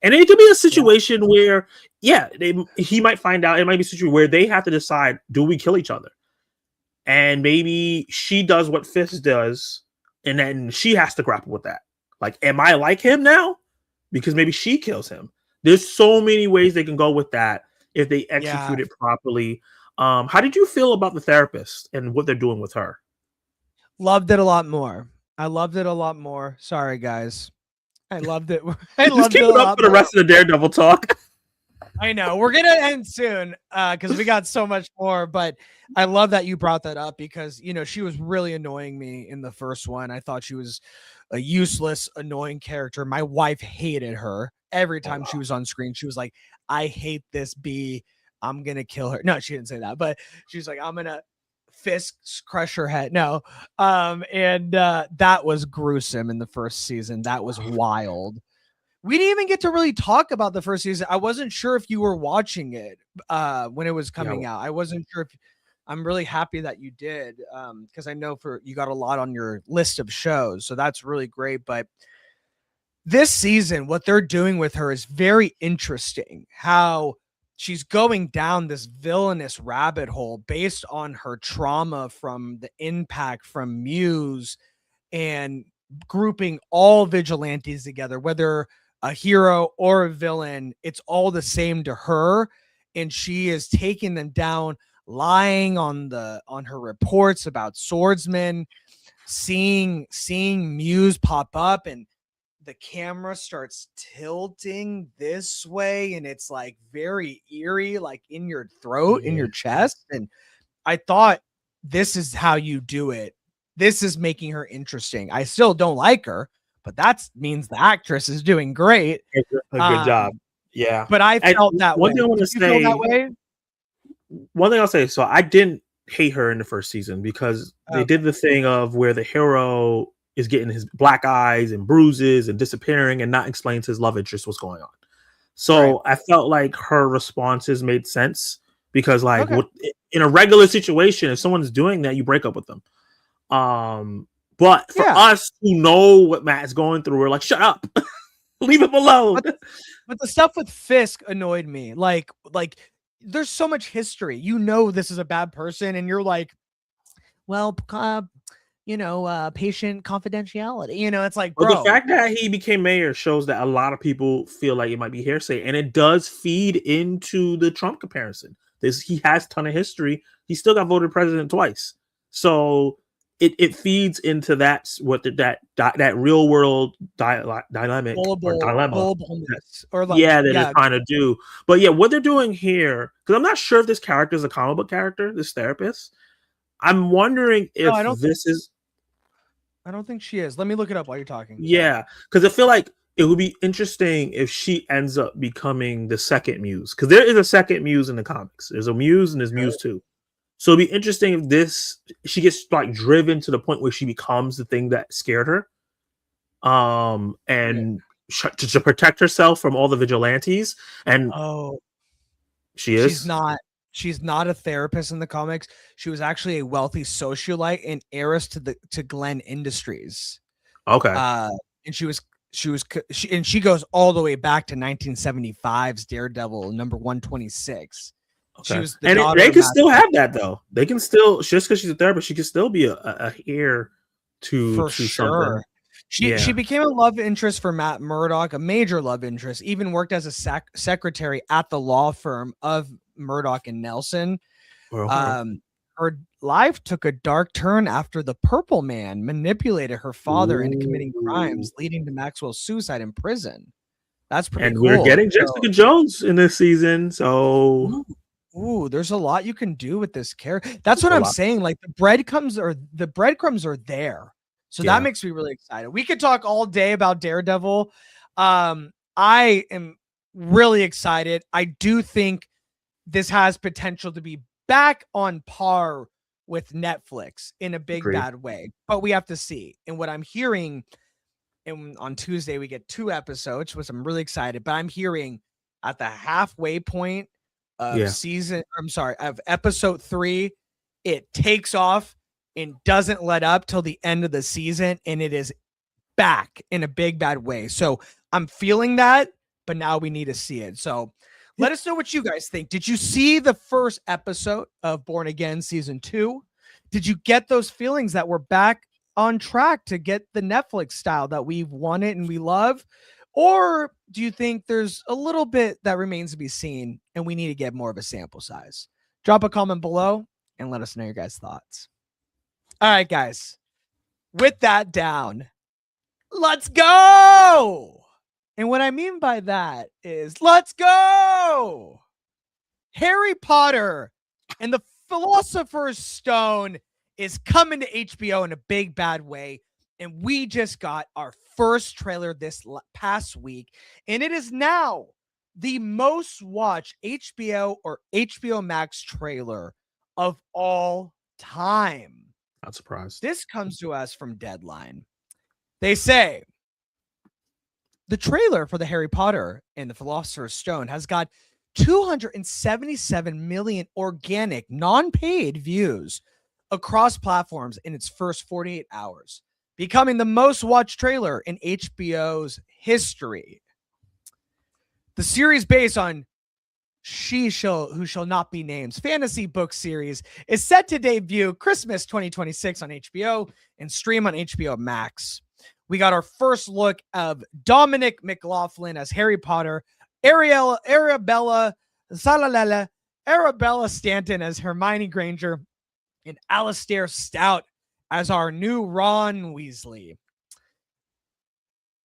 And it could be a Yeah, situation where, yeah, he might find out. It might be a situation where they have to decide: do we kill each other? And maybe she does what Fisk does, and then she has to grapple with that. Like, am I like him now? Because maybe she kills him. There's so many ways they can go with that if they yeah. execute it properly. How did you feel about the therapist and what they're doing with her? Loved it a lot more. I loved it a lot more. Sorry, guys. I loved it. I Just loved keep it a it up lot for the more. rest of the Daredevil talk. I know we're gonna end soon because we got so much more. But I love that you brought that up because she was really annoying me in the first one. I thought she was a useless, annoying character. My wife hated her every Oh, time she wow. was on screen. She was like, "I hate this bee. I'm gonna kill her." No, she didn't say that, but she's like, "I'm gonna fist crush her head." No, and that was gruesome in the first season. That was wild. We didn't even get to really talk about the first season. I wasn't sure if you were watching it when it was Yeah, coming out. I wasn't sure if I'm really happy that you did because I know you got a lot on your list of shows. So that's really great. But this season, what they're doing with her is very interesting. How she's going down this villainous rabbit hole based on her trauma from the impact from Muse and grouping all vigilantes together, whether a hero or a villain, it's all the same to her. And she is taking them down, lying on her reports about swordsmen, seeing Muse pop up, and the camera starts tilting this way, and it's like very eerie, like in your throat, in yeah, your chest. And I thought this is how you do it. This is making her interesting. I still don't like her, but that means the actress is doing great. A good job. Yeah. But I And felt that way. one thing I want to Did you feel that say, way? one thing I'll say, so I didn't hate her in the first season because they did the thing of where the hero is getting his black eyes and bruises and disappearing and not explaining to his love interest what's going on. So I felt like her responses made sense because, like, in a regular situation, if someone's doing that, you break up with them. But for us who know what Matt's going through, we're like, shut up, leave him alone. But the stuff with Fisk annoyed me. Like there's so much history. You know, this is a bad person, and you're like, well, patient confidentiality. You know, it's like, bro. Well, the fact that he became mayor shows that a lot of people feel like it might be hearsay, and it does feed into the Trump comparison. He has a ton of history. He still got voted president twice, so it feeds into that real world dilemma or like, they're trying to do. But yeah, what they're doing here, because I'm not sure if this character is a comic book character, this therapist. I'm wondering if I don't think she is. Let me look it up while you're talking. Yeah, because I feel like it would be interesting if she ends up becoming the second muse, because there is a second muse in the comics. There's a muse and there's Muse 2. So it'd be interesting if she gets like driven to the point where she becomes the thing that scared her, and to protect herself from all the vigilantes. And she's not a therapist in the comics. She was actually a wealthy socialite and heiress to Glenn Industries. Okay, and she goes all the way back to 1975's Daredevil number 126. Okay. She was they can still have that though. They can still, just because she's a therapist, she can still be a heir to sure. Something. She became a love interest for Matt Murdock, a major love interest. Even worked as a secretary at the law firm of Murdock and Nelson. Her life took a dark turn after the Purple Man manipulated her father into committing crimes, leading to Maxwell's suicide in prison. That's pretty cool. And we're getting Jessica Jones in this season, so. Ooh, there's a lot you can do with this character. That's what I'm saying. Like the breadcrumbs are there. So that makes me really excited. We could talk all day about Daredevil. I am really excited. I do think this has potential to be back on par with Netflix in a big bad way. But we have to see. And what I'm hearing, and on Tuesday we get 2 episodes, which I'm really excited. But I'm hearing at the halfway point of episode 3, it takes off and doesn't let up till the end of the season, and it is back in a big bad way. So I'm feeling that, but now we need to see it. So let us know what you guys think. Did you see the first episode of Born Again season 2? Did you get those feelings that we're back on track to get the Netflix style that we've wanted and we love? Or do you think there's a little bit that remains to be seen and we need to get more of a sample size? Drop a comment below and let us know your guys' thoughts. All right, guys. With that down, let's go! And what I mean by that is, let's go! Harry Potter and the Philosopher's Stone is coming to HBO in a big bad way. And we just got our first trailer this past week. And it is now the most watched HBO or HBO Max trailer of all time. Not surprised. This comes to us from Deadline. They say the trailer for the Harry Potter and the Philosopher's Stone has got 277 million organic, non-paid views across platforms in its first 48 hours. Becoming the most watched trailer in HBO's history. The series, based on Who Shall Not Be Named fantasy book series, is set to debut Christmas 2026 on HBO and stream on HBO Max. We got our first look of Dominic McLaughlin as Harry Potter, Arabella Stanton as Hermione Granger, and Alistair Stout as our new Ron Weasley.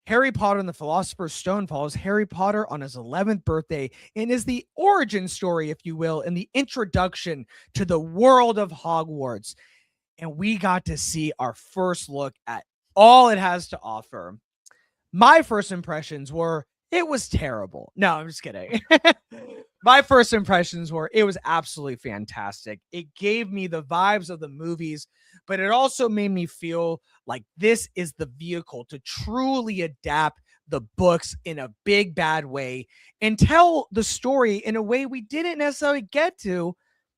Harry Potter and the Philosopher's Stone follows Harry Potter on his 11th birthday and is the origin story, if you will, and the introduction to the world of Hogwarts. And we got to see our first look at all it has to offer. My first impressions were, it was terrible. No, I'm just kidding. My first impressions were, it was absolutely fantastic. It gave me the vibes of the movies, but it also made me feel like this is the vehicle to truly adapt the books in a big bad way and tell the story in a way we didn't necessarily get to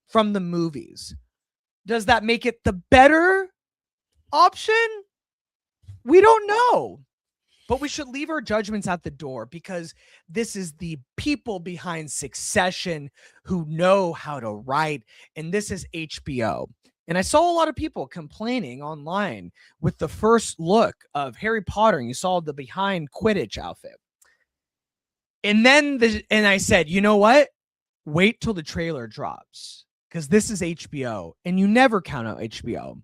from the movies. Does that make it the better option? We don't know. But we should leave our judgments at the door because this is the people behind Succession who know how to write, and this is HBO. And I saw a lot of people complaining online with the first look of Harry Potter, and you saw the behind Quidditch outfit. And then I said, you know what? Wait till the trailer drops because this is HBO, and you never count out HBO.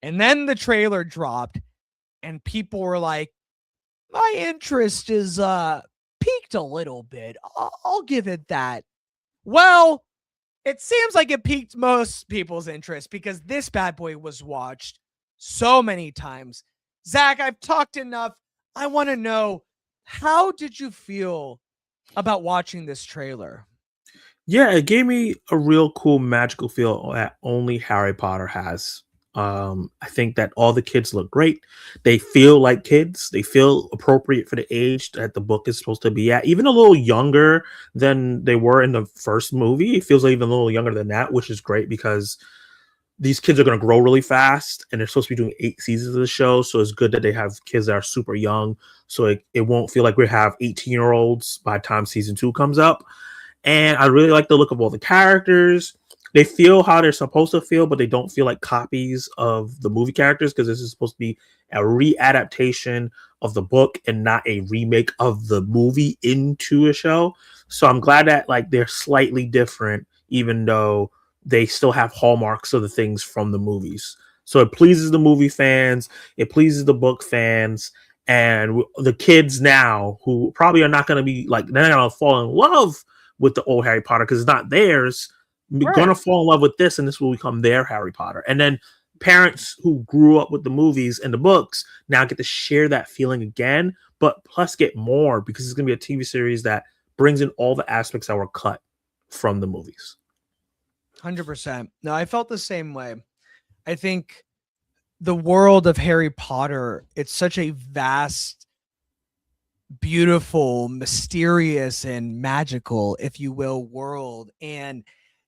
And then the trailer dropped, and people were like, my interest is peaked a little bit. I'll give it that. Well, it seems like it piqued most people's interest because this bad boy was watched so many times. Zach, I've talked enough. I want to know, how did you feel about watching this trailer? Yeah, it gave me a real cool magical feel that only Harry Potter has. I think that all the kids look great. They feel like kids. They feel appropriate for the age that the book is supposed to be at. Even a little younger than they were in the first movie. It feels like even a little younger than that, which is great because these kids are going to grow really fast and they're supposed to be doing 8 seasons of the show. So it's good that they have kids that are super young. So it won't feel like we have 18-year-olds by the time season 2 comes up. And I really like the look of all the characters. They feel how they're supposed to feel, but they don't feel like copies of the movie characters because this is supposed to be a readaptation of the book and not a remake of the movie into a show. So I'm glad that like they're slightly different, even though they still have hallmarks of the things from the movies. So it pleases the movie fans, it pleases the book fans, and the kids now who probably are not going to be like, they're not going to fall in love with the old Harry Potter because it's not theirs. Right. Going to fall in love with this, and this will become their Harry Potter. And then parents who grew up with the movies and the books now get to share that feeling again, but plus get more because it's going to be a TV series that brings in all the aspects that were cut from the movies. 100%. No, I felt the same way. I think the world of Harry Potter, it's such a vast, beautiful, mysterious, and magical, if you will, world. And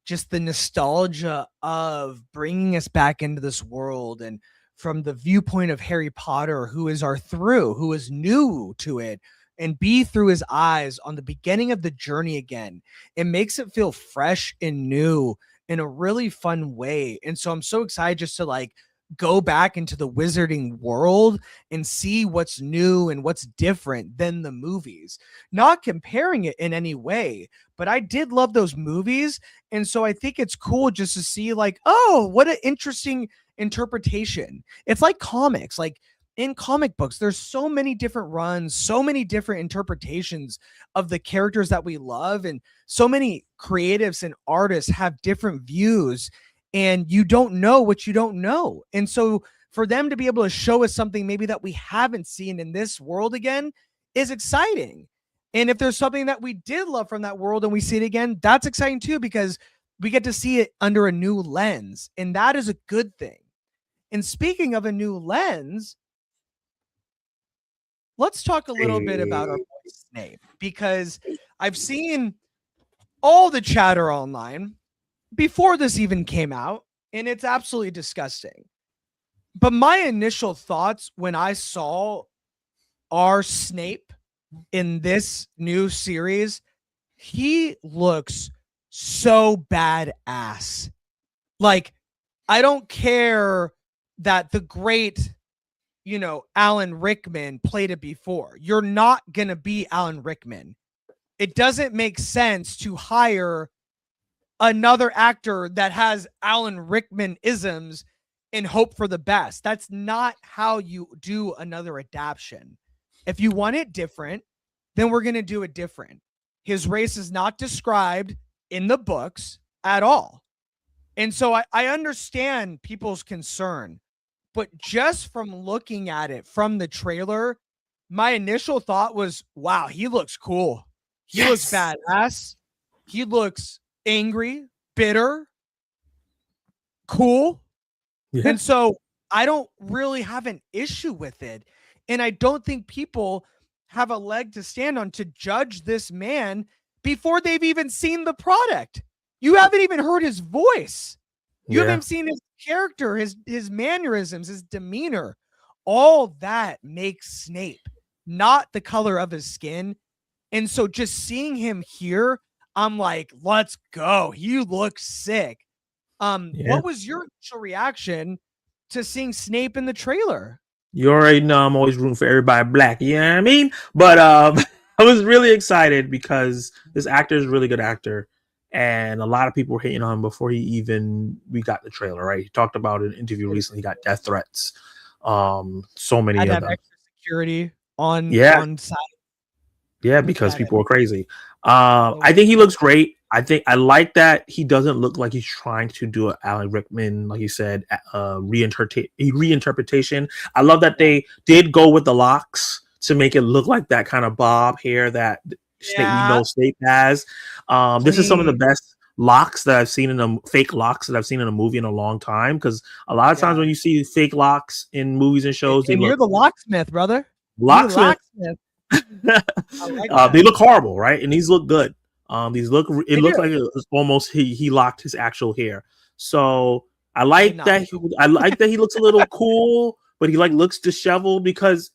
just the nostalgia of bringing us back into this world, and from the viewpoint of Harry Potter, who is who is new to it, and be through his eyes on the beginning of the journey again. It makes it feel fresh and new in a really fun way. And so I'm so excited just to like go back into the wizarding world and see what's new and what's different than the movies. Not comparing it in any way, but I did love those movies. And so I think it's cool just to see like, oh, what an interesting interpretation. It's like comics. Like in comic books, there's so many different runs, so many different interpretations of the characters that we love. And so many creatives and artists have different views, and you don't know what you don't know. And so for them to be able to show us something maybe that we haven't seen in this world again is exciting. And if there's something that we did love from that world and we see it again, that's exciting too, because we get to see it under a new lens. And that is a good thing. And speaking of a new lens, let's talk a little bit about our boy Snape, because I've seen all the chatter online before this even came out, and it's absolutely disgusting. But my initial thoughts when I saw our Snape in this new series, he looks so badass. Like, I don't care that the great, Alan Rickman played it before. You're not going to be Alan Rickman. It doesn't make sense to hire another actor that has Alan Rickman isms and hope for the best. That's not how you do another adaptation. If you want it different, then we're going to do it different. His race is not described in the books at all. And so I understand people's concern, but just from looking at it from the trailer, my initial thought was, wow, he looks cool. He looks badass. He looks angry, bitter, cool. Yeah. And so I don't really have an issue with it. And I don't think people have a leg to stand on to judge this man before they've even seen the product. You haven't even heard his voice. You haven't seen his character, his mannerisms, his demeanor. All that makes Snape, not the color of his skin. And so just seeing him here, I'm like, let's go. He looks sick. What was your initial reaction to seeing Snape in the trailer? You already know I'm always rooting for everybody black. You know what I mean? But I was really excited because this actor is a really good actor. And a lot of people were hating on him before we got the trailer, right? He talked about in an interview recently, he got death threats. So many of them. Extra security on site. Yeah, because people were crazy. I think he looks great. I like that he doesn't look like he's trying to do an Alan Rickman, like you said, reinterpretation. I love that they did go with the locks to make it look like that kind of bob hair that Snape has. This is some of the best locks that I've seen fake locks that I've seen in a movie in a long time. Because a lot of times when you see fake locks in movies and shows, you're the locksmith, brother. Locksmith. They look horrible, right? And these look good. It looks like it was almost he locked his actual hair. So I like that. I like that he looks a little cool, but he looks disheveled because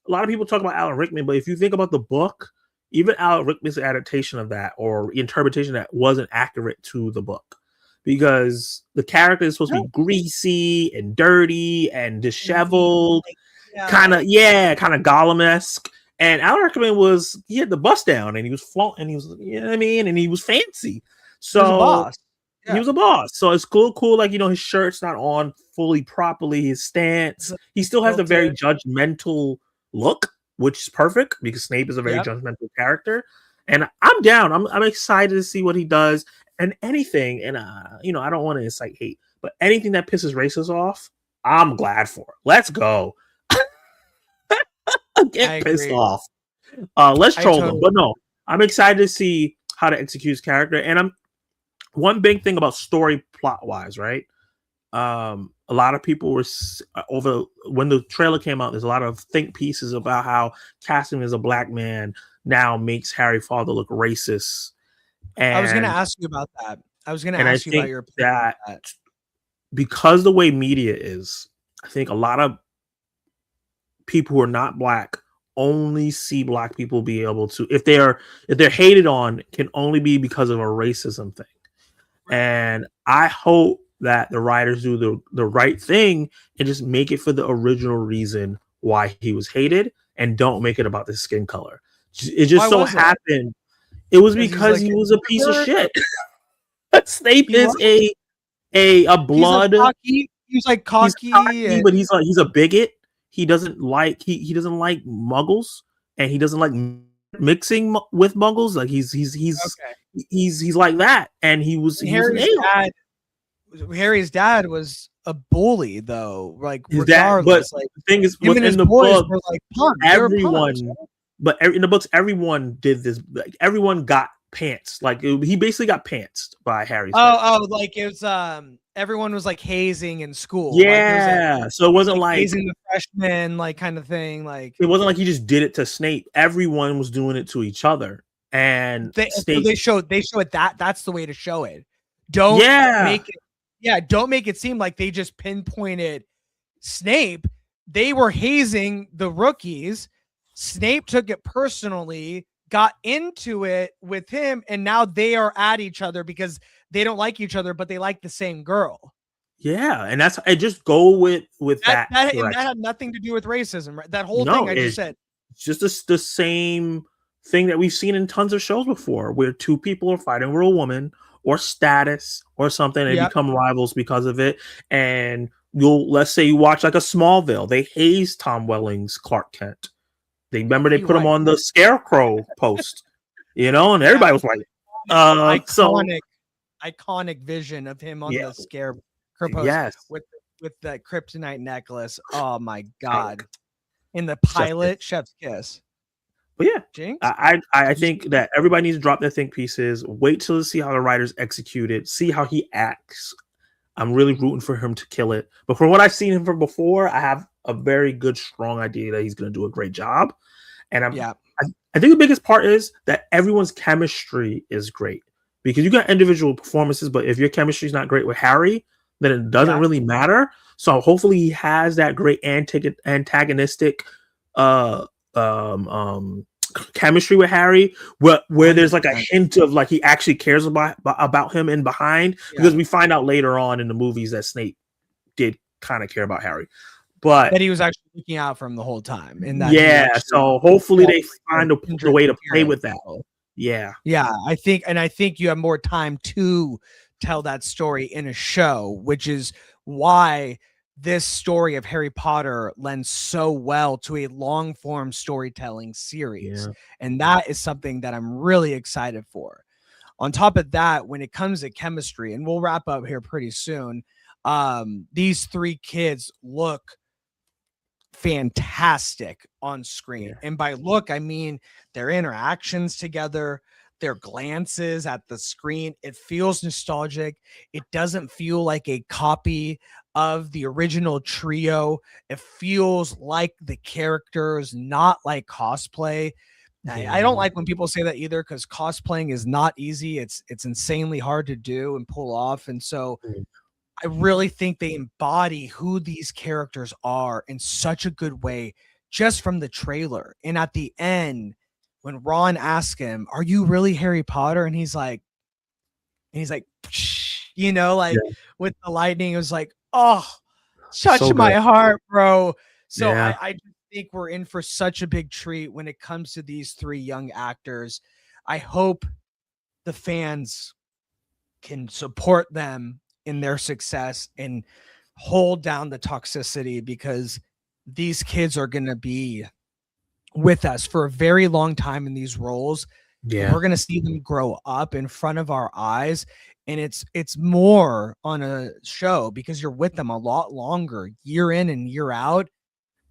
a lot of people talk about Alan Rickman, but if you think about the book, even Alan Rickman's adaptation of that or interpretation that wasn't accurate to the book, because the character is supposed to be greasy and dirty and disheveled, kind of Gollum-esque. And Alan Rickman he had the bust down and he was flaunting and he was, you know what I mean? And he was fancy. So he was a boss. Yeah. He was a boss. So it's cool, his shirt's not on fully properly, his stance. He still has a very judgmental look, which is perfect because Snape is a very judgmental character. And I'm down. I'm excited to see what he does and anything. And, I don't want to incite hate, but anything that pisses racists off, I'm glad for. Let's go. Get pissed off. Let's troll them. But no, I'm excited to see how to execute his character. And one big thing about story plot wise, right? A lot of people were over when the trailer came out. There's a lot of think pieces about how casting as a black man now makes Harry father look racist. And I was going to ask you about that. I was going to ask you about your opinion on that. Because the way media is, I think a lot of people who are not black only see black people be able to, if they're hated on, can only be because of a racism thing. And I hope that the writers do the right thing and just make it for the original reason why he was hated and don't make it about the skin color. It just so happened. It was because he was a piece of shit. Snape is a blood. He's like cocky, but he's a bigot. He doesn't like Muggles, and he doesn't like mixing with Muggles. Like he's like that, and Harry's dad was a bully, though. Like his regardless, dad, but the thing is, within the book, were like, everyone, but in the books, everyone did this. Like, everyone got pants. Like he basically got pantsed by Harry's dad. Like it was everyone was like hazing in school. Yeah, so it wasn't like hazing the freshmen, like kind of thing. Like it wasn't like he just did it to Snape. Everyone was doing it to each other, and they showed it that's the way to show it. Don't make it seem like they just pinpointed Snape. They were hazing the rookies. Snape took it personally, got into it with him, and now they are at each other because they don't like each other, but they like the same girl. Yeah, and I just go with that. That had nothing to do with racism, right? That whole thing I just said. It's just the same thing that we've seen in tons of shows before, where two people are fighting for a woman or status or something, and become rivals because of it. And let's say you watch like a Smallville, they haze Tom Welling's Clark Kent. They remember they He put him was on the Scarecrow post, you know, and everybody was like, so iconic vision of him on yeah, the Scarecrow post yes, with the kryptonite necklace. Oh my Hank, god! In the chef kiss. pilot, Chef's Kiss. But yeah, Jinx. I think that everybody needs to drop their think pieces. Wait till to see how the writers execute it. See how he acts. I'm really rooting for him to kill it. But from what I've seen him from before, I have a very good, strong idea that he's going to do a great job. And Yeah. I think the biggest part is that everyone's chemistry is great because you got individual performances, but if your chemistry is not great with Harry, then it doesn't really matter. So hopefully he has that great antagonistic uh chemistry with Harry where there's like a 100%. hint of like he actually cares about him in behind, because we find out later on in the movies that Snape did kind of care about Harry. But that he was actually looking out for him the whole time. And that so hopefully they find a way to play with that. Yeah. I think you have more time to tell that story in a show, which is why this story of Harry Potter lends so well to a long form storytelling series. Yeah. And that is something that I'm really excited for. On top of that, when it comes to chemistry, and we'll wrap up here pretty soon, these three kids look fantastic on screen. And by look, I mean their interactions together, their glances at the screen. It feels nostalgic. It doesn't feel like a copy of the original trio. It feels like the characters, not like cosplay. I don't like when people say that either, because cosplaying is not easy. It's insanely hard to do and pull off. And so I really think they embody who these characters are in such a good way just from the trailer. And at the end, when Ron asks him, "Are you really Harry Potter?" And he's like, you know, like with the lightning, it was like, oh, touch So my good. heart, bro. So Yeah. I just think we're in for such a big treat when it comes to these three young actors. I hope the fans can support them in their success and hold down the toxicity, because these kids are going to be with us for a very long time in these roles. Yeah. We're going to see them grow up in front of our eyes, and it's more on a show because you're with them a lot longer, year in and year out.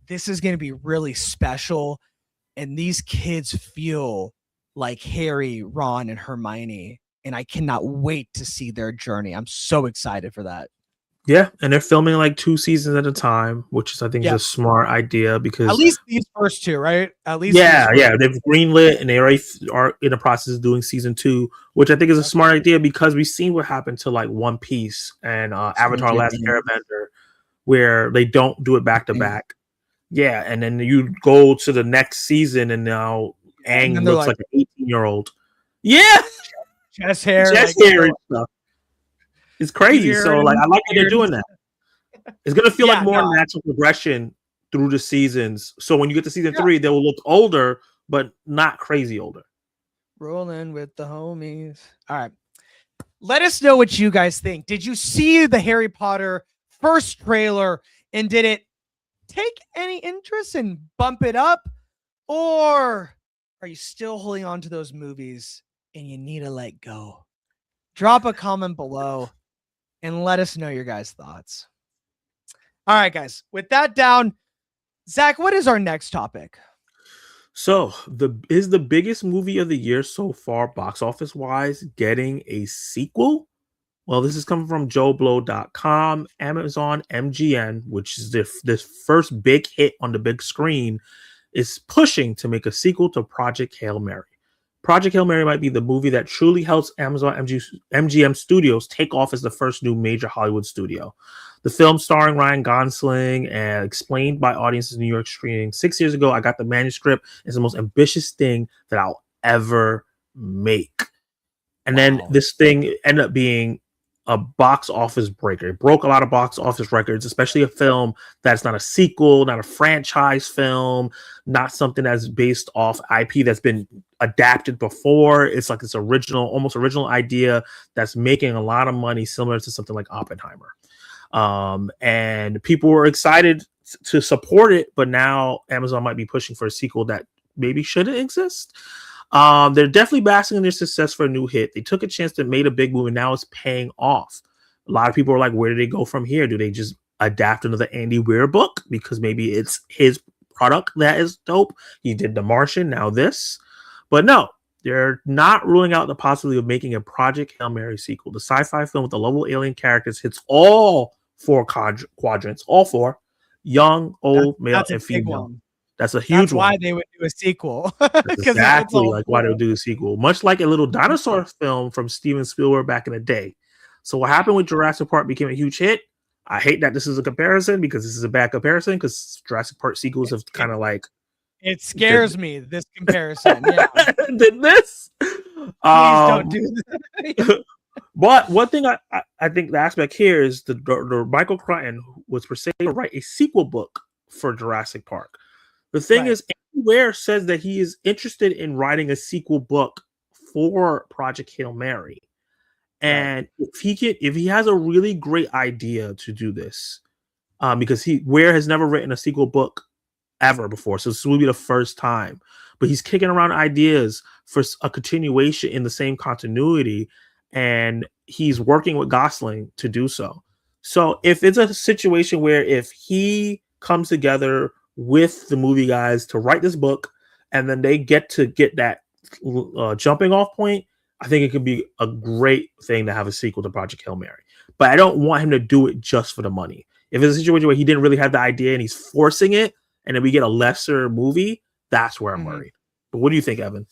This is going to be really special, and these kids feel like Harry, Ron, and Hermione, and I cannot wait to see their journey. I'm so excited for that. Yeah, and they're filming like 2 seasons at a time, which is I think is a smart idea, because At least these first two, right? At least they've greenlit and they already are in the process of doing season 2, which I think is a smart idea, because we've seen what happened to like One Piece and Avatar: Last Airbender, where they don't do it back to back. Yeah, and then you go to the next season and now Aang looks like an 18-year-old. Yeah, chest hair, and stuff. It's crazy. So like, I like that they're doing that. It's gonna feel like more natural progression through the seasons. So when you get to season 3, they will look older, but not crazy older. Rolling with the homies. All right. Let us know what you guys think. Did you see the Harry Potter first trailer, and did it take any interest and bump it up? Or are you still holding on to those movies and you need to let go? Drop a comment below and let us know your guys' thoughts. All right, guys. With that down, Zach, what is our next topic? So the biggest movie of the year so far, box office wise, getting a sequel? Well, this is coming from JoeBlow.com. Amazon MGM, which is this first big hit on the big screen, is pushing to make a sequel to Project Hail Mary. Project Hail Mary might be the movie that truly helps Amazon MGM Studios take off as the first new major Hollywood studio. The film, starring Ryan Gosling and explained by audiences in New York screening 6 years ago, I got the manuscript. It's the most ambitious thing that I'll ever make. And then this thing ended up being a box office breaker. It broke a lot of box office records, especially a film that's not a sequel, not a franchise film, not something that's based off IP that's been adapted before. It's like this almost original idea that's making a lot of money, similar to something like Oppenheimer. And people were excited to support it, but now Amazon might be pushing for a sequel that maybe shouldn't exist. They're definitely basking in their success for a new hit. They took a chance that made a big move, and now it's paying off. A lot of people are like, where do they go from here? Do they just adapt another Andy Weir book because maybe it's his product that is dope? He did The Martian, now this. But no, they're not ruling out the possibility of making a Project Hail Mary sequel. The sci-fi film with the lovable alien characters hits all four quadrants, all four: young, old, male, and female. That's a huge one. That's why they would do a sequel. That's exactly like why they would do a sequel. Much like a little dinosaur film from Steven Spielberg back in the day. So what happened with Jurassic Park became a huge hit. I hate that this is a comparison because this is a bad comparison because Jurassic Park sequels have kind of like... It scares me, this comparison. Yeah. Did this? Please don't do that. But one thing I think the aspect here is the Michael Crichton was perceived to write a sequel book for Jurassic Park. The thing is, Andy Weir says that he is interested in writing a sequel book for Project Hail Mary. And if he has a really great idea to do this, because Weir has never written a sequel book ever before, so this will be the first time. But he's kicking around ideas for a continuation in the same continuity, and he's working with Gosling to do so. So if it's a situation where if he comes together with the movie guys to write this book, and then they get that jumping off point, I think it could be a great thing to have a sequel to Project Hail Mary. But I don't want him to do it just for the money. If it's a situation where he didn't really have the idea and he's forcing it, and then we get a lesser movie, that's where I'm worried. But what do you think, Evan?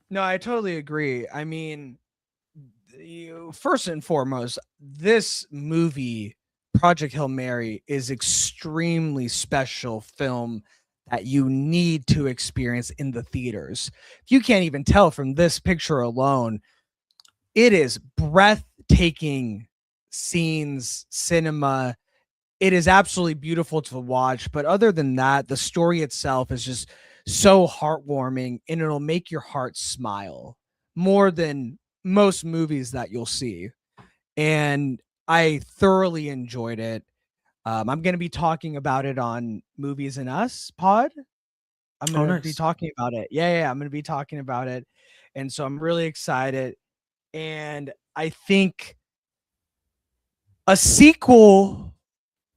No, I totally agree. I mean, first and foremost, this movie, Project Hail Mary, is extremely special film that you need to experience in the theaters. You can't even tell from this picture alone. It is breathtaking scenes, cinema. It is absolutely beautiful to watch. But other than that, the story itself is just so heartwarming, and it'll make your heart smile more than most movies that you'll see. And I thoroughly enjoyed it. I'm going to be talking about it on Movies and Us pod. I'm going to be talking about it. Yeah, I'm going to be talking about it. And so I'm really excited. And I think a sequel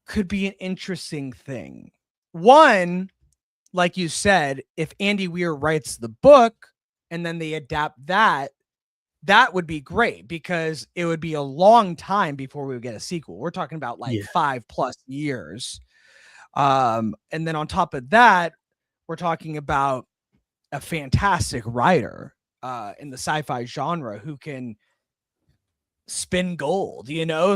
could be an interesting thing. One, like you said, if Andy Weir writes the book and then they adapt that, that would be great because it would be a long time before we would get a sequel. We're talking about 5+ years. And then on top of that, we're talking about a fantastic writer in the sci-fi genre who can spin gold,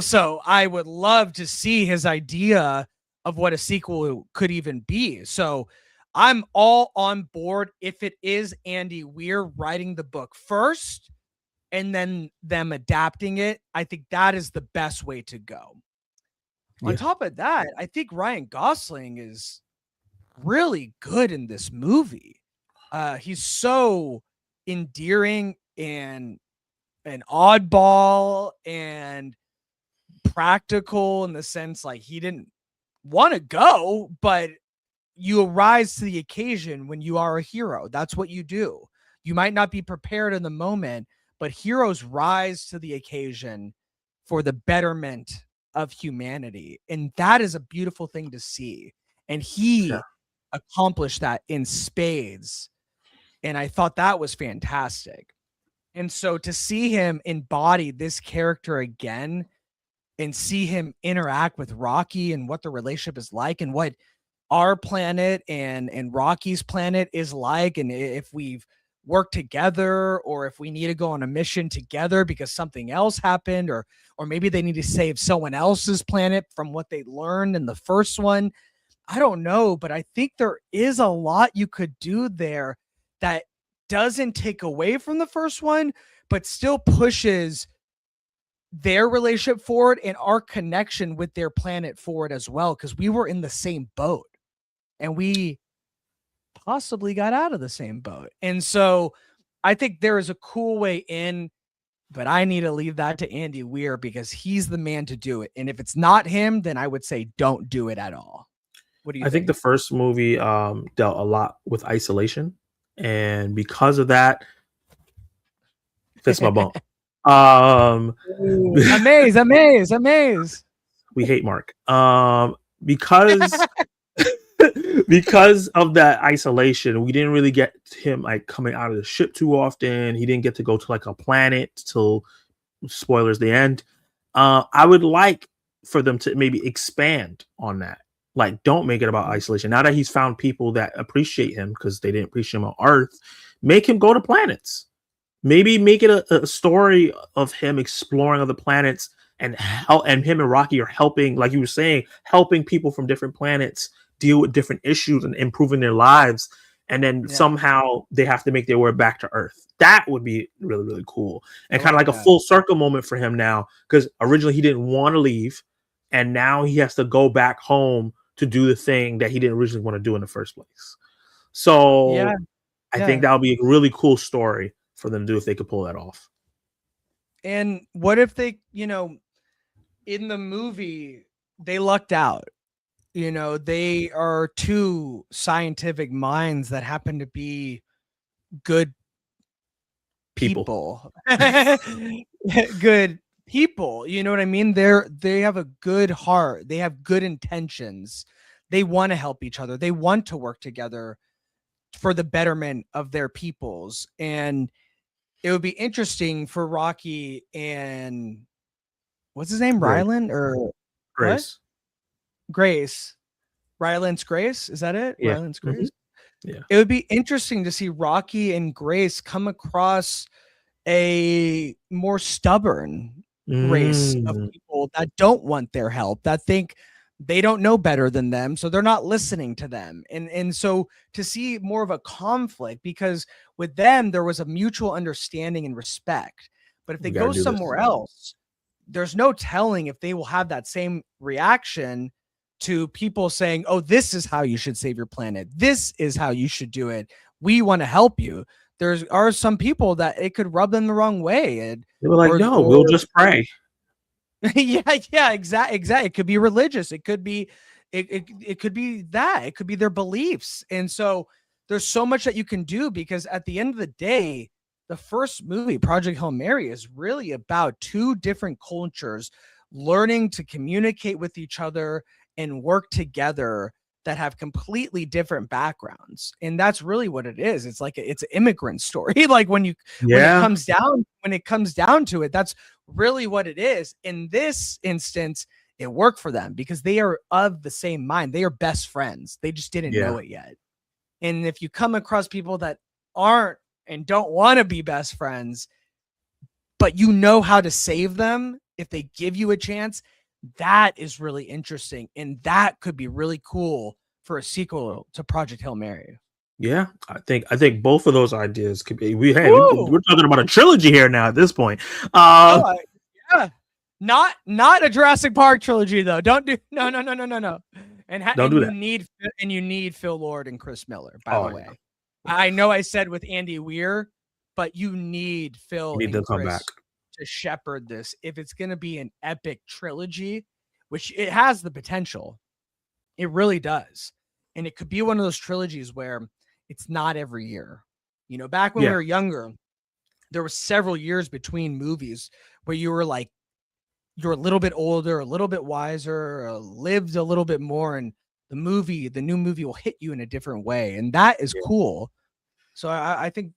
So I would love to see his idea of what a sequel could even be. So I'm all on board if it is Andy Weir writing the book first and then them adapting it. I think that is the best way to go. Yeah. On top of that, I think Ryan Gosling is really good in this movie. He's so endearing and an oddball and practical in the sense like he didn't want to go, but you rise to the occasion when you are a hero. That's what you do. You might not be prepared in the moment, but heroes rise to the occasion for the betterment of humanity. And that is a beautiful thing to see. And he accomplished that in spades. And I thought that was fantastic. And so to see him embody this character again and see him interact with Rocky and what the relationship is like and what our planet and Rocky's planet is like, and if we've worked together or if we need to go on a mission together because something else happened, or maybe they need to save someone else's planet from what they learned in the first one. I don't know, but I think there is a lot you could do there that doesn't take away from the first one, but still pushes their relationship forward and our connection with their planet forward as well, because we were in the same boat and we possibly got out of the same boat. And so I think there is a cool way in, but I need to leave that to Andy Weir because he's the man to do it. And if it's not him, then I would say don't do it at all. What do you I think think? the first movie dealt a lot with isolation, and because of that, fist my bump. Um, Amaze. we hate Mark. Because because of that isolation, we didn't really get him like coming out of the ship too often. He didn't get to go to like a planet till spoilers the end. I would like for them to maybe expand on that. Like, don't make it about isolation. Now that he's found people that appreciate him because they didn't appreciate him on Earth, make him go to planets. Maybe make it a story of him exploring other planets and him and Rocky are helping, like you were saying, helping people from different planets deal with different issues and improving their lives. And then Yeah, somehow they have to make their way back to Earth. That would be really, really cool. I And kind of like like a that. full circle moment for him now, because originally he didn't want to leave. And now he has to go back home to do the thing that he didn't originally want to do in the first place. Yeah, So I think yeah. that would be a really cool story for them to do if they could pull that off. And what if they, in the movie, they lucked out? They are two scientific minds that happen to be good people. Good people. You know what I mean? They have a good heart. They have good intentions. They want to help each other. They want to work together for the betterment of their peoples. And it would be interesting for Rocky and what's his name? Grace. Rylan or what? Grace. Grace. Ryland's Grace. Is that it? Yeah. Ryland's Mhm. Grace. Yeah. It would be interesting to see Rocky and Grace come across a more stubborn race of Mm. people that don't want their help, that think they don't know better than them, so they're not listening to them. And so to see more of a conflict, because with them there was a mutual understanding and respect. But if they We got to go do this. somewhere else, there's no telling if they will have that same reaction to people saying, "Oh, this is how you should save your planet. This is how you should do it. We want to help you." There are some people that it could rub them the wrong way, and They were like, no, we'll just pray. yeah, exactly. It could be religious. It could be it could be that. It could be their beliefs. And so there's so much that you can do, because at the end of the day, the first movie, Project Hail Mary, is really about two different cultures learning to communicate with each other and work together that have completely different backgrounds. And that's really what it is. It's like it's an immigrant story. Like when it comes down to it, that's really what it is. In this instance, it worked for them because they are of the same mind. They are best friends. They just didn't know it yet. And if you come across people that aren't and don't want to be best friends, but you know how to save them if they give you a chance, that is really interesting. And that could be really cool for a sequel to Project Hail Mary. Yeah, I think both of those ideas could be. We're talking about a trilogy here now at this point. Yeah, not a Jurassic Park trilogy though. Don't do no. And Don't do that. You need Phil Lord and Chris Miller. By the way, I know I said with Andy Weir, but you need Phil and them Chris come back to shepherd this. If it's going to be an epic trilogy, which it has the potential, it really does, and it could be one of those trilogies where it's not every year. Back when we were younger, there were several years between movies where you're a little bit older, a little bit wiser, lived a little bit more, and the new movie will hit you in a different way, and that is cool. So I think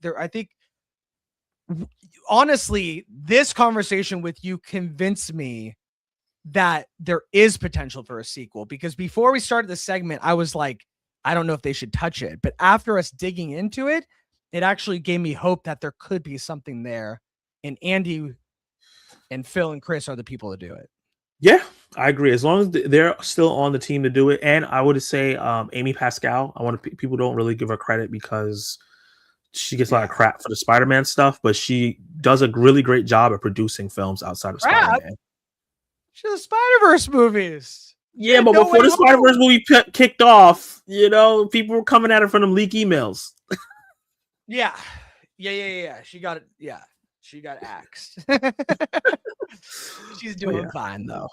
honestly, this conversation with you convinced me that there is potential for a sequel, because before we started the segment, I was like, I don't know if they should touch it. But after us digging into it, it actually gave me hope that there could be something there. And Andy and Phil and Chris are the people to do it. Yeah, I agree. As long as they're still on the team to do it. And I would say Amy Pascal, people don't really give her credit because she gets a lot of crap for the Spider-Man stuff, but she does a really great job of producing films outside of Spider-Man. She's the Spider-Verse movies. Yeah, but before the Spider-Verse movie kicked off, people were coming at her from them leak emails. Yeah. She got it. Yeah. She got axed. She's doing fine though.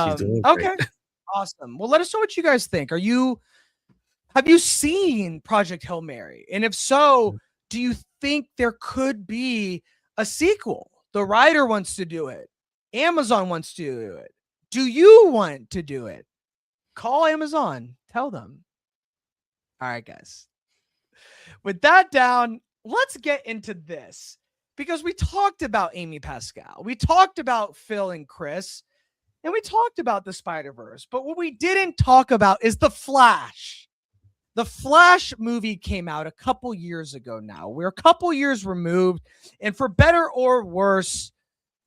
She's doing great. Okay. Awesome. Well, let us know what you guys think. Are you Have you seen Project Hail Mary? And if so, do you think there could be a sequel? The writer wants to do it. Amazon wants to do it. Do you want to do it? Call Amazon. Tell them. All right, guys. With that down, let's get into this. Because we talked about Amy Pascal. We talked about Phil and Chris. And we talked about the Spider-Verse. But what we didn't talk about is The Flash. The Flash movie came out a couple years ago now. We're a couple years removed. And for better or worse,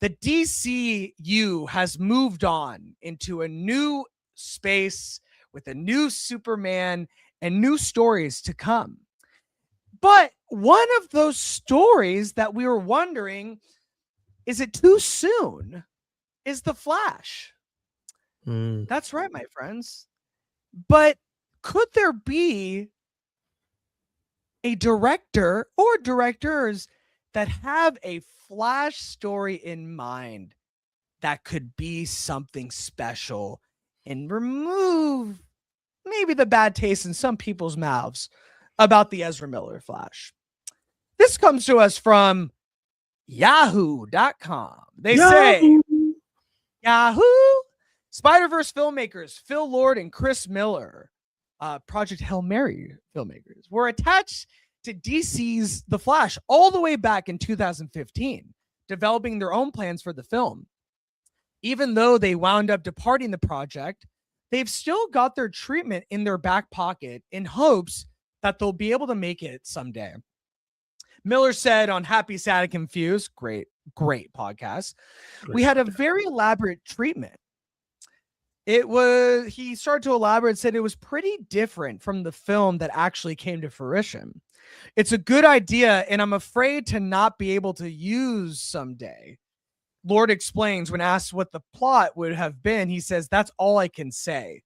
the DCU has moved on into a new space with a new Superman and new stories to come. But one of those stories that we were wondering, is it too soon? Is The Flash. That's right, my friends. But could there be a director or directors that have a Flash story in mind that could be something special and remove maybe the bad taste in some people's mouths about the Ezra Miller Flash? This comes to us from Yahoo.com. They say, Yahoo! Spider-Verse filmmakers Phil Lord and Chris Miller, Project Hail Mary filmmakers, were attached to DC's The Flash all the way back in 2015, developing their own plans for the film. Even though they wound up departing the project, they've still got their treatment in their back pocket in hopes that they'll be able to make it someday. Miller said on Happy, Sad, and Confused, great podcast, we had a very elaborate treatment. He started to elaborate, said it was pretty different from the film that actually came to fruition. It's a good idea, and I'm afraid to not be able to use someday. Lord explains when asked what the plot would have been. He says, that's all I can say.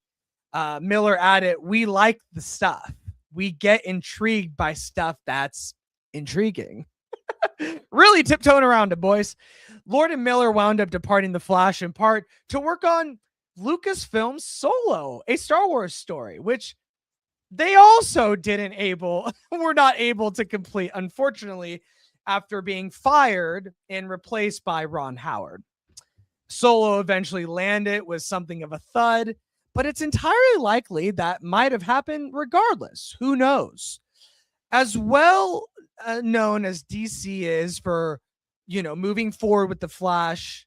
Miller added, we like the stuff. We get intrigued by stuff that's intriguing. Really tiptoeing around it, boys. Lord and Miller wound up departing The Flash in part to work on Lucasfilm's Solo, a Star Wars story, which they also were not able to complete, unfortunately, after being fired and replaced by Ron Howard. Solo eventually landed with something of a thud, but it's entirely likely that might have happened regardless. Who knows? As well known as DC is for, moving forward with The Flash,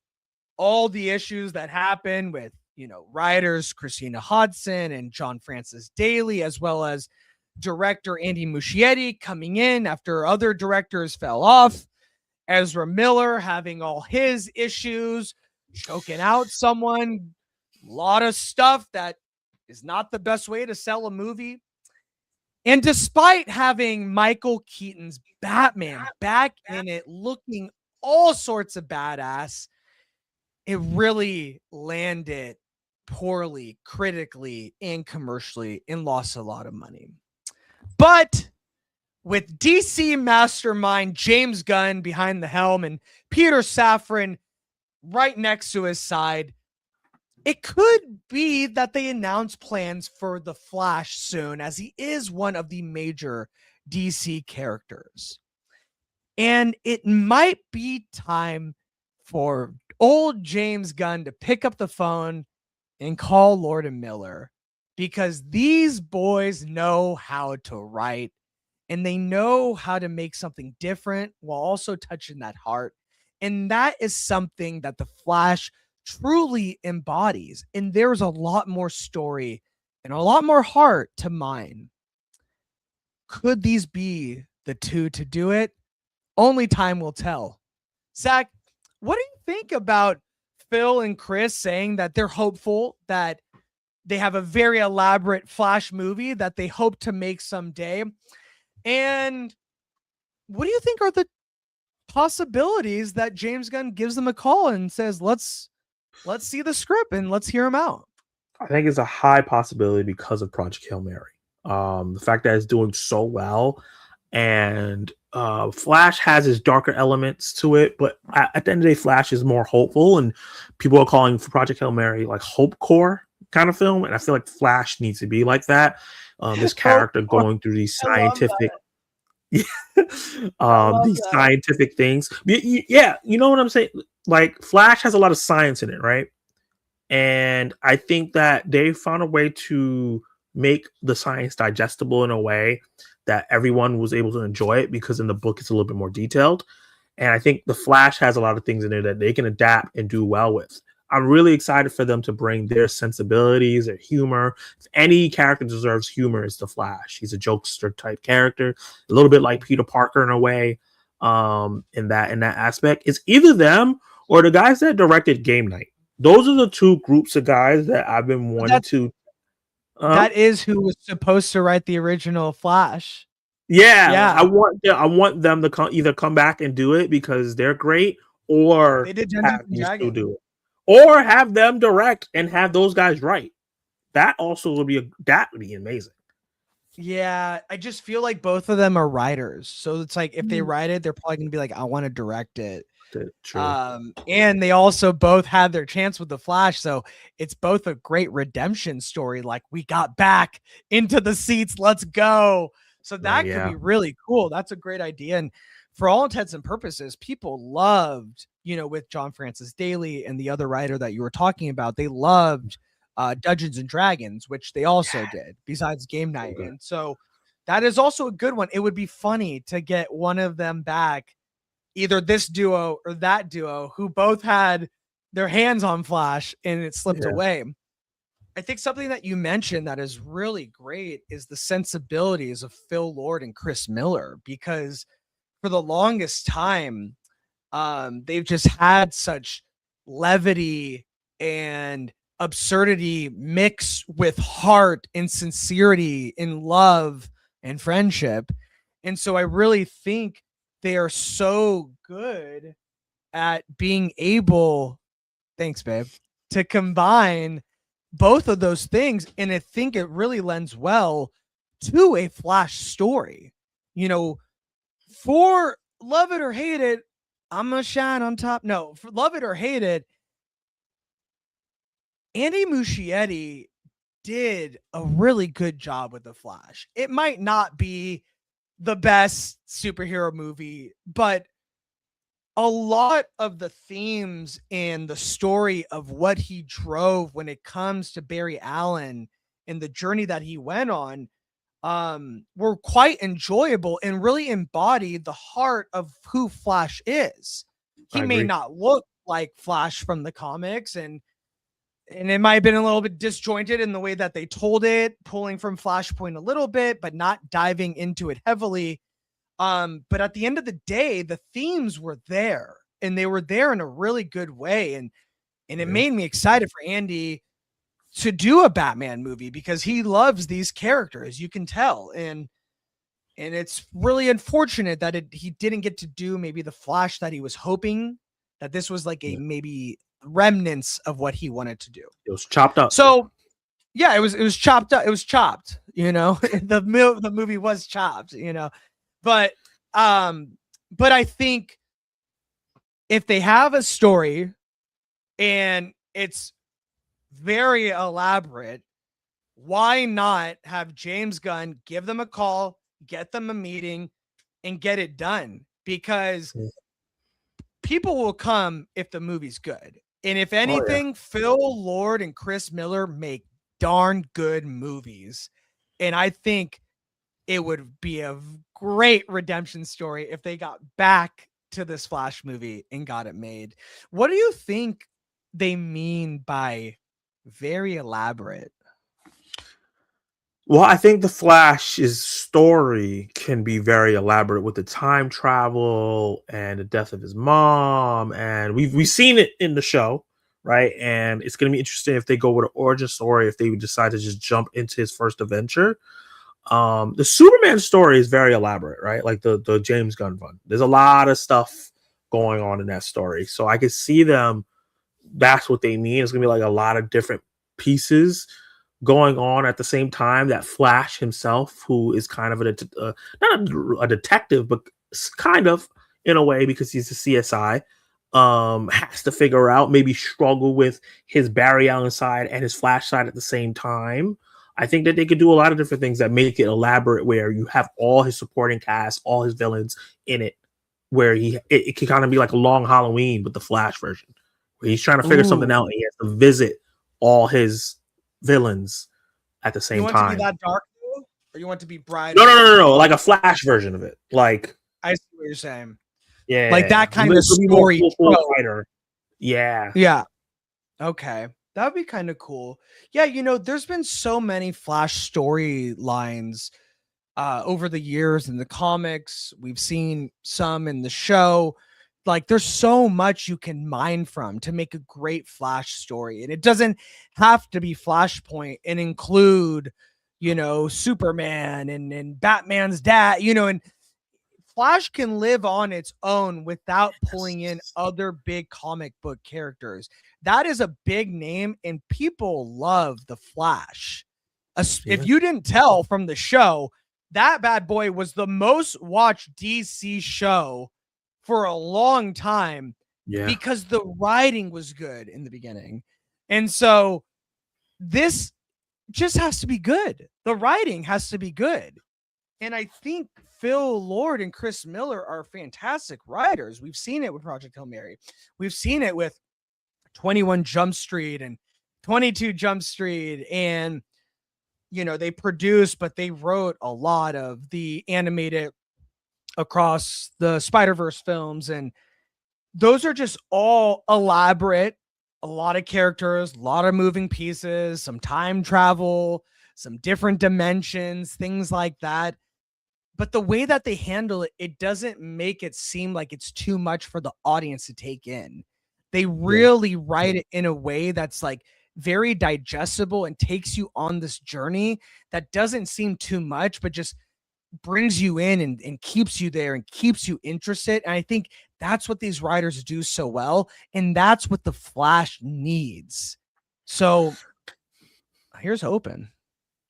all the issues that happen with, writers Christina Hodson and John Francis Daley, as well as director Andy Muschietti coming in after other directors fell off, Ezra Miller having all his issues, choking out someone, a lot of stuff that is not the best way to sell a movie. And despite having Michael Keaton's Batman back in it, looking all sorts of badass, it really landed poorly, critically, and commercially, and lost a lot of money. But with DC mastermind James Gunn behind the helm and Peter Safran right next to his side, it could be that they announce plans for The Flash soon, as he is one of the major DC characters. And it might be time for old James Gunn to pick up the phone and call Lord and Miller, because these boys know how to write and they know how to make something different while also touching that heart. And that is something that The Flash truly embodies. And there's a lot more story and a lot more heart to mine. Could these be the two to do it? Only time will tell. Zach, what do you think about Phil and Chris saying that they're hopeful that they have a very elaborate Flash movie that they hope to make someday? And what do you think are the possibilities that James Gunn gives them a call and says, let's see the script and let's hear them out? I think it's a high possibility because of Project Hail Mary. The fact that it's doing so well, and Flash has its darker elements to it, but at the end of the day, Flash is more hopeful, and people are calling for Project Hail Mary like Hope Core. kind of film, and I feel like Flash needs to be like that. This character going through these I love scientific I love these that. scientific things. Yeah, you know what I'm saying? Like Flash has a lot of science in it, right? And I think that they found a way to make the science digestible in a way that everyone was able to enjoy it, because in the book it's a little bit more detailed. And I think the Flash has a lot of things in there that they can adapt and do well with. I'm really excited for them to bring their sensibilities, their humor. If any character deserves humor, it's the Flash. He's a jokester type character, a little bit like Peter Parker in a way. In that aspect, it's either them or the guys that directed Game Night. Those are the two groups of guys that I've been wanting to. That is who was supposed to write the original Flash. Yeah, Yeah. I want them to either come back and do it because they're great, or They did Dungeons have and these two Dragons. do it, or have them direct and have those guys write. That also would be amazing. Yeah, I just feel like both of them are writers. So it's like if they Mm. write it, they're probably gonna be like, I want to direct it. True. And they also both had their chance with the Flash, so it's both a great redemption story. Like, we got back into the seats, let's go. So that could Yeah. be really cool. That's a great idea. And for all intents and purposes, people loved, with John Francis Daley and the other writer that you were talking about, they loved Dungeons and Dragons, which they also did besides Game Night. Okay. And so that is also a good one. It would be funny to get one of them back, either this duo or that duo, who both had their hands on Flash and it slipped away. I think something that you mentioned that is really great is the sensibilities of Phil Lord and Chris Miller, because for the longest time, they've just had such levity and absurdity mixed with heart and sincerity and love and friendship. And so I really think they are so good at being able, thanks, babe, to combine both of those things. And I think it really lends well to a Flash story. For love it or hate it, I'm gonna shine on top. No, for love it or hate it, Andy Muschietti did a really good job with the Flash. It might not be the best superhero movie, but a lot of the themes and the story of what he drove when it comes to Barry Allen and the journey that he went on were quite enjoyable and really embodied the heart of who Flash is. He may not look like Flash from the comics, and it might have been a little bit disjointed in the way that they told it, pulling from Flashpoint a little bit, but not diving into it heavily. But at the end of the day, the themes were there, and they were there in a really good way. And it made me excited for Andy to do a Batman movie, because he loves these characters, you can tell. And it's really unfortunate that he didn't get to do maybe the Flash that he was hoping, that this was like a maybe remnants of what he wanted to do. It was chopped up. So yeah, it was chopped up. It was chopped, the movie was chopped, but I think if they have a story and it's very elaborate, why not have James Gunn give them a call, get them a meeting, and get it done? Because people will come if the movie's good. And if anything, Phil Lord and Chris Miller make darn good movies. And I think it would be a great redemption story if they got back to this Flash movie and got it made. What do you think they mean by very elaborate? Well, I think the Flash's story can be very elaborate with the time travel and the death of his mom, and we've seen it in the show, right? And it's going to be interesting if they go with an origin story, if they decide to just jump into his first adventure. The Superman story is very elaborate, right? Like the James Gunn one. There's a lot of stuff going on in that story, so I could see them. That's what they mean. It's gonna be like a lot of different pieces going on at the same time. That Flash himself, who is kind of not a detective, but kind of in a way, because he's a CSI. has to figure out, maybe struggle with his Barry Allen side and his Flash side at the same time. I think that they could do a lot of different things that make it elaborate, where you have all his supporting cast, all his villains in it, where it can kind of be like a long Halloween with the Flash version, where he's trying to figure something out and he has to visit all his villains at the You same want it to be time. that dark, though? Or you want it to be bright? No, like a Flash version of it. Like, I see what you're saying. yeah, Like that kind of it'll be more story. fighter. Yeah. Yeah. Okay. That would be kind of cool. Yeah, there's been so many Flash storylines over the years in the comics. We've seen some in the show. Like, there's so much you can mine from to make a great Flash story. And it doesn't have to be Flashpoint and include, Superman and Batman's dad, and Flash can live on its own without pulling in other big comic book characters. That is a big name, and people love the Flash. If you didn't tell from the show, that bad boy was the most watched DC show for a long time, because the writing was good in the beginning. And so this just has to be good. The writing has to be good. And I think Phil Lord and Chris Miller are fantastic writers. We've seen it with Project Hail Mary. We've seen it with 21 Jump Street and 22 Jump Street. And, they produced, but they wrote a lot of the animated across the Spider-Verse films. And those are just all elaborate, a lot of characters, a lot of moving pieces, some time travel, some different dimensions, things like that. But the way that they handle it, it doesn't make it seem like it's too much for the audience to take in. They really write it in a way that's like very digestible and takes you on this journey that doesn't seem too much, but just brings you in and keeps you there and keeps you interested. And I think that's what these writers do so well. And that's what the Flash needs. So here's hoping.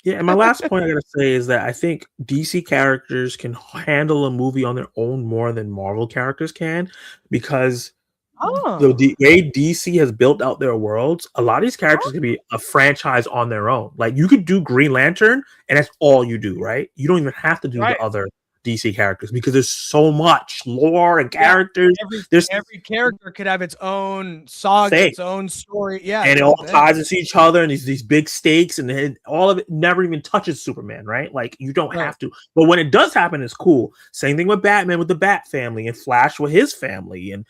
Yeah, and my last point I gotta say is that I think DC characters can handle a movie on their own more than Marvel characters can, because the way DC has built out their worlds, a lot of these characters can be a franchise on their own. Like, you could do Green Lantern, and that's all you do, right? You don't even have to do the other DC characters, because there's so much lore and characters. Every character could have its own saga, its own story. Yeah. And it all ties into each other, and these big stakes, and all of it never even touches Superman, right? Like, you don't have to. But when it does happen, it's cool. Same thing with Batman with the Bat family, and Flash with his family, and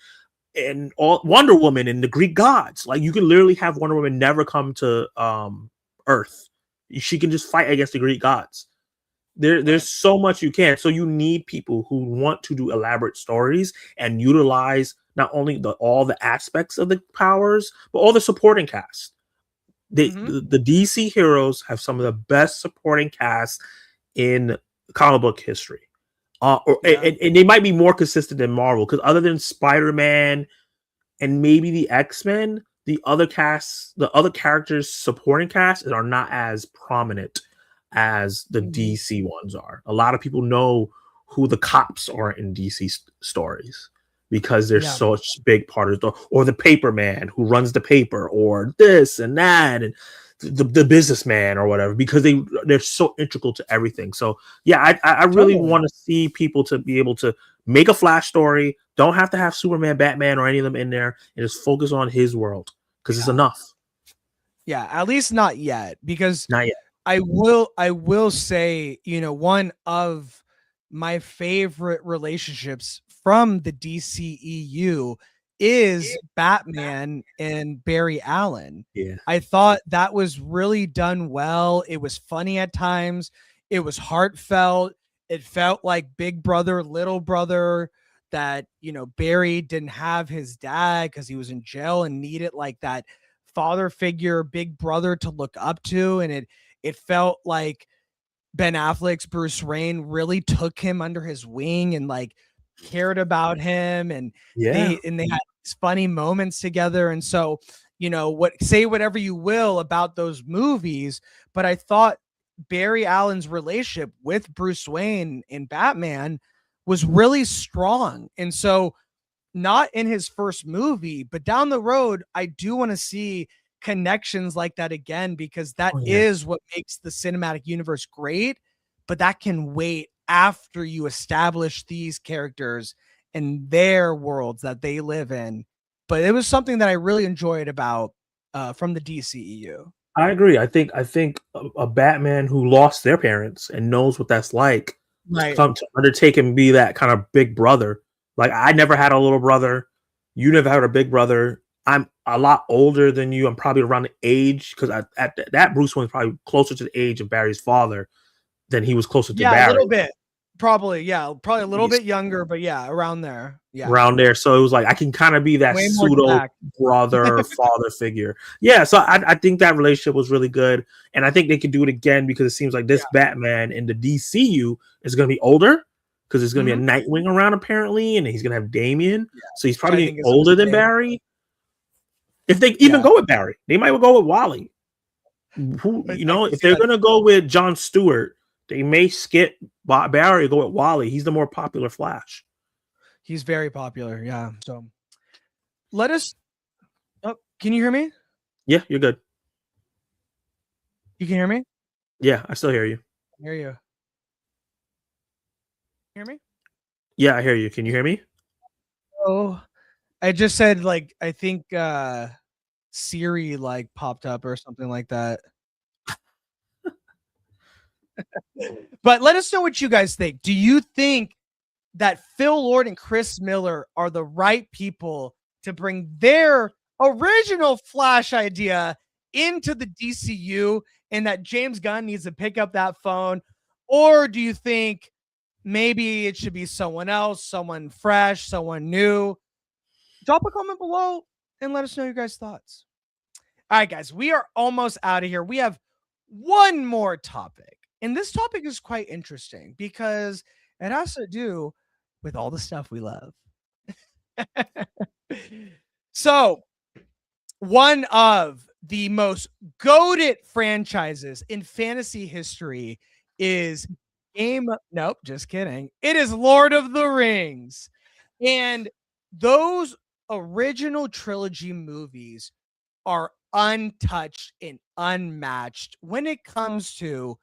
all Wonder Woman and the Greek gods. Like, you can literally have Wonder Woman never come to Earth. She can just fight against the Greek gods. There's so much you can. So you need people who want to do elaborate stories and utilize not only all the aspects of the powers, but all the supporting cast. The DC heroes have some of the best supporting casts in comic book history. And they might be more consistent than Marvel, because other than Spider-Man and maybe the X-Men, the other characters supporting cast are not as prominent as the DC ones are. A lot of people know who the cops are in DC stories because they're such big part of the story, or the paper man who runs the paper, or this and that, and the businessman or whatever, because they're so integral to everything. So yeah, I really want to see people to be able to make a Flash story. Don't have to have Superman, Batman, or any of them in there, and just focus on his world, because it's enough. Yeah, at least not yet, because not yet. I will say, one of my favorite relationships from the DCEU is Batman and Barry Allen. Yeah. I thought that was really done well. It was funny at times. It was heartfelt. It felt like big brother, little brother, that, Barry didn't have his dad because he was in jail and needed like that father figure, big brother to look up to. And it felt like Ben Affleck's Bruce Wayne really took him under his wing and like cared about him, and they had these funny moments together. And so, say whatever you will about those movies, but I thought Barry Allen's relationship with Bruce Wayne and Batman was really strong. And so not in his first movie, but down the road, I do want to see connections like that again, because that Oh, yeah. is what makes the cinematic universe great. But that can wait after you establish these characters and their worlds that they live in. But it was something that I really enjoyed about from the DCEU. I agree. I think a Batman who lost their parents and knows what that's like to Right. come to undertake and be that kind of big brother. Like I never had a little brother. You never had a big brother. I'm a lot older than you. I'm probably around the age because that Bruce Wayne's probably closer to the age of Barry's father than he was closer to Yeah, a Barry. little bit. Probably, yeah. Probably a little bit younger, but yeah, around there. Yeah. Around there. So it was like I can kind of be that Way more pseudo Jack. brother father figure. Yeah, so I think that relationship was really good, and I think they could do it again because it seems like this Batman in the DCU is going to be older because there's going to be a Nightwing around apparently, and he's going to have Damian, so he's probably getting older than Barry. If they even go with Barry, they might go with Wally. Who if they're going to go with Jon Stewart, they may skip Barry and go with Wally. He's the more popular Flash. He's very popular. Yeah. So let us. Oh, can you hear me? Yeah, you're good. You can hear me? Yeah, I still hear you. I hear you. Hear me? Yeah, I hear you. Can you hear me? Oh, I just said like I think Siri like popped up or something like that. But let us know what you guys think. Do you think that Phil Lord and Chris Miller are the right people to bring their original Flash idea into the DCU, and that James Gunn needs to pick up that phone? Or do you think maybe it should be someone else, someone fresh, someone new? Drop a comment below and let us know your guys' thoughts. All right, guys, we are almost out of here. We have one more topic, and this topic is quite interesting because it has to do with all the stuff we love. So, one of the most goated franchises in fantasy history is Nope, just kidding. It is Lord of the Rings. And those original trilogy movies are untouched and unmatched when it comes to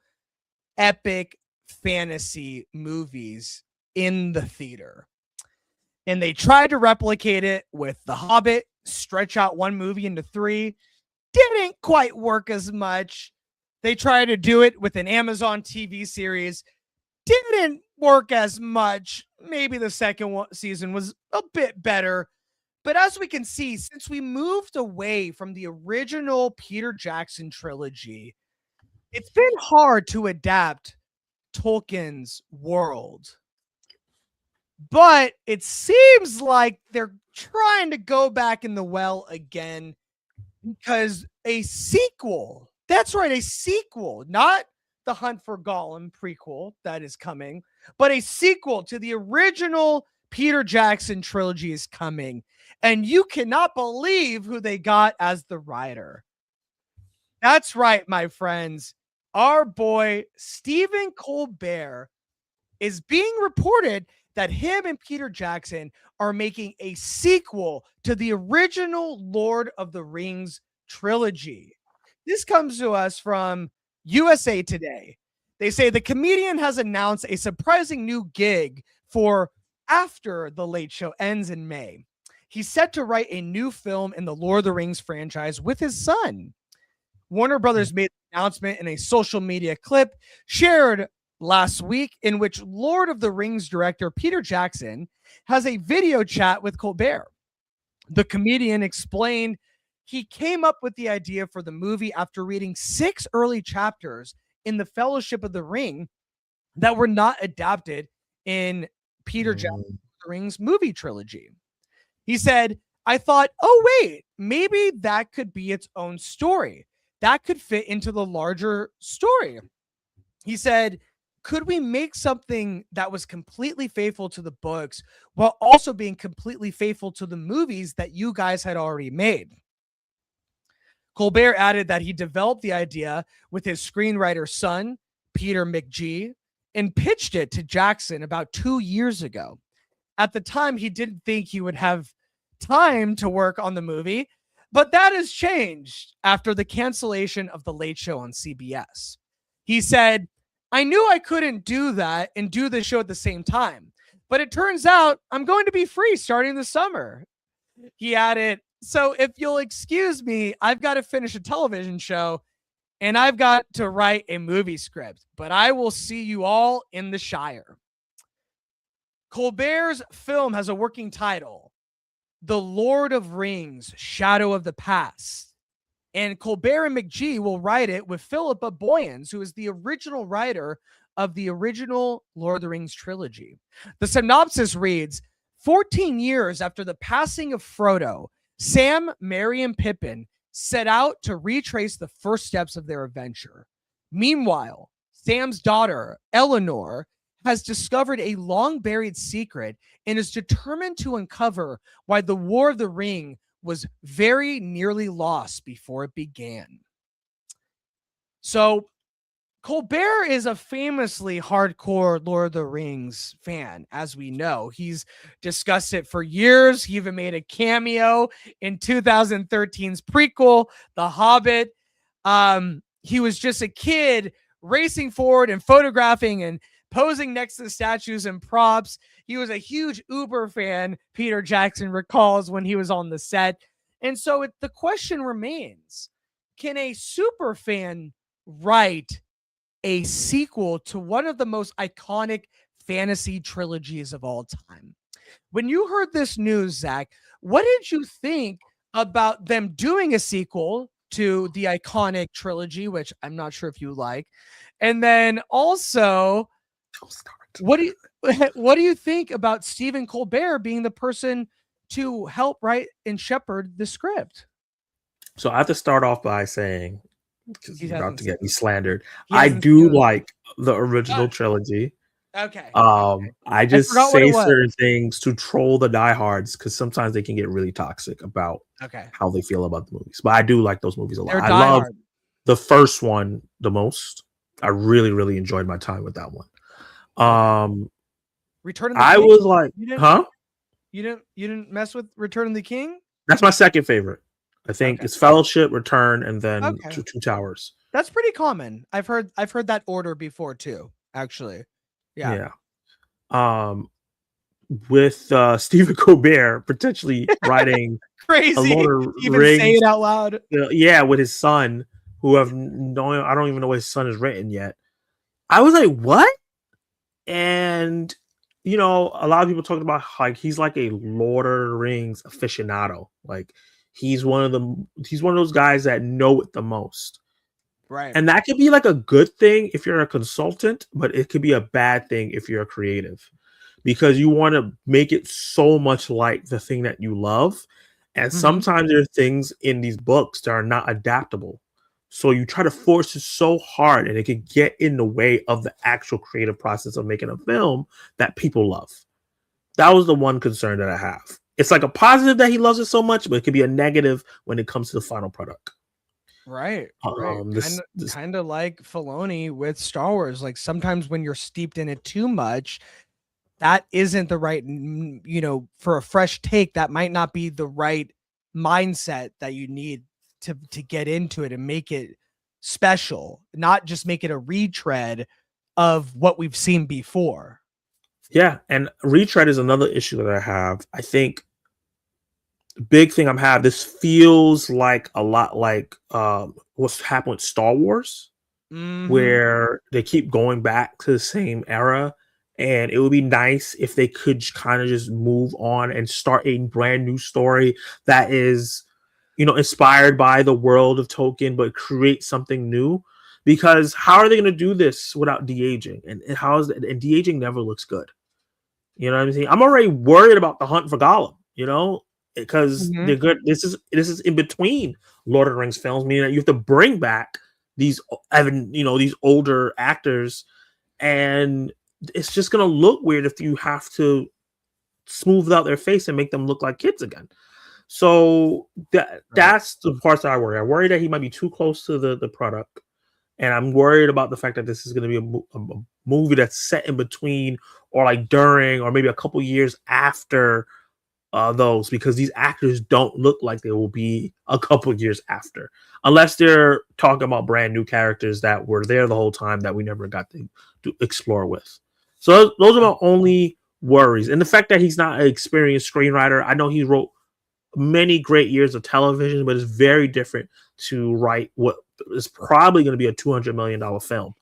epic fantasy movies in the theater. And they tried to replicate it with The Hobbit, stretch out one movie into 3. Didn't quite work as much. They tried to do it with an Amazon TV series. Didn't work as much. Maybe the second season was a bit better. But as we can see, since we moved away from the original Peter Jackson trilogy, it's been hard to adapt Tolkien's world. But it seems like they're trying to go back in the well again, because a sequel, that's right, a sequel, not the Hunt for Gollum prequel that is coming, but a sequel to the original Peter Jackson trilogy is coming. And you cannot believe who they got as the writer. That's right, my friends. Our boy, Stephen Colbert, is being reported that him and Peter Jackson are making a sequel to the original Lord of the Rings trilogy. This comes to us from USA Today. They say the comedian has announced a surprising new gig for after The Late Show ends in May. He's set to write a new film in the Lord of the Rings franchise with his son. Warner Brothers made an announcement in a social media clip shared last week, in which Lord of the Rings director Peter Jackson has a video chat with Colbert. The comedian explained he came up with the idea for the movie after reading 6 early chapters in the Fellowship of the Ring that were not adapted in Peter Jackson's Rings movie trilogy. He said, I thought, oh, wait, maybe that could be its own story. That could fit into the larger story. He said, could we make something that was completely faithful to the books while also being completely faithful to the movies that you guys had already made? Colbert added that he developed the idea with his screenwriter son, Peter McGee, and pitched it to Jackson about 2 years ago. at the time he didn't think he would have time to work on the movie, but that has changed after the cancellation of The Late Show on CBS. He said, I knew I couldn't do that and do the show at the same time, but it turns out I'm going to be free starting the summer. He added, so if you'll excuse me, I've got to finish a television show and I've got to write a movie script, but I will see you all in the Shire. Colbert's film has a working title, The Lord of Rings, Shadow of the Past. And Colbert and McGee will write it with Philippa Boyens, who is the original writer of the original Lord of the Rings trilogy. The synopsis reads, 14 years after the passing of Frodo, Sam, Merry, and Pippin set out to retrace the first steps of their adventure. Meanwhile, Sam's daughter, Eleanor, has discovered a long-buried secret and is determined to uncover why the War of the Ring was very nearly lost before it began. So Colbert is a famously hardcore Lord of the Rings fan, as we know. He's discussed it for years. He even made a cameo in 2013's prequel, The Hobbit. He was just a kid racing forward and photographing and posing next to the statues and props. He was a huge Uber fan, Peter Jackson recalls, when he was on the set. And so the question remains, can a super fan write a sequel to one of the most iconic fantasy trilogies of all time? When you heard this news, Zach, what did you think about them doing a sequel to the iconic trilogy, which I'm not sure if you like? And then also, what do you think about Stephen Colbert being the person to help write and shepherd the script? So I have to start off by saying, because he's about to get me slandered, He I hasn't do seen it. like the original trilogy. Okay. I just forgot what say it was. certain things to troll the diehards because sometimes they can get really toxic about Okay. how they feel about the movies. But I do like those movies a lot. They're I love diehard. the first one the most. I really, really enjoyed my time with that one. Return of the I King? was like, huh? You didn't mess with Return of the King? That's my second favorite. I think it's Fellowship, Return, and then Two Towers. That's pretty common. I've heard that order before too, actually. Yeah. With Stephen Colbert potentially writing crazy. a Lord of Even Rings, say it out loud. With his son, I don't even know what his son has written yet. I was like, what? And a lot of people talking about like he's like a Lord of the Rings aficionado. Like he's one of those guys that know it the most. Right. And that could be like a good thing if you're a consultant, but it could be a bad thing if you're a creative, because you want to make it so much like the thing that you love. And sometimes there are things in these books that are not adaptable. So you try to force it so hard and it could get in the way of the actual creative process of making a film that people love. That was the one concern that I have. It's like a positive that he loves it so much, but it could be a negative when it comes to the final product. Right. Kind of like Filoni with Star Wars. Like sometimes when you're steeped in it too much, that isn't the right, for a fresh take, that might not be the right mindset that you need to get into it and make it special, not just make it a retread of what we've seen before. Yeah, and retread is another issue that I have. I think big thing I'm having, this feels like a lot like what's happened with Star Wars, where they keep going back to the same era, and it would be nice if they could kind of just move on and start a brand new story that is, inspired by the world of Tolkien, but create something new. Because how are they going to do this without de-aging? And and de-aging never looks good. You know what I'm saying? I'm already worried about the hunt for Gollum, because they're good. This is in between Lord of the Rings films, meaning that you have to bring back these older actors, and it's just gonna look weird if you have to smooth out their face and make them look like kids again. So that's the parts that I worry. I worry that he might be too close to the product, And I'm worried about the fact that this is going to be a movie that's set in between or like during or maybe a couple years after those, because these actors don't look like they will be a couple years after, unless they're talking about brand new characters that were there the whole time that we never got to explore with. So those are my only worries. And the fact that he's not an experienced screenwriter. I know he wrote many great years of television, but it's very different to write what is probably going to be a $200 million film,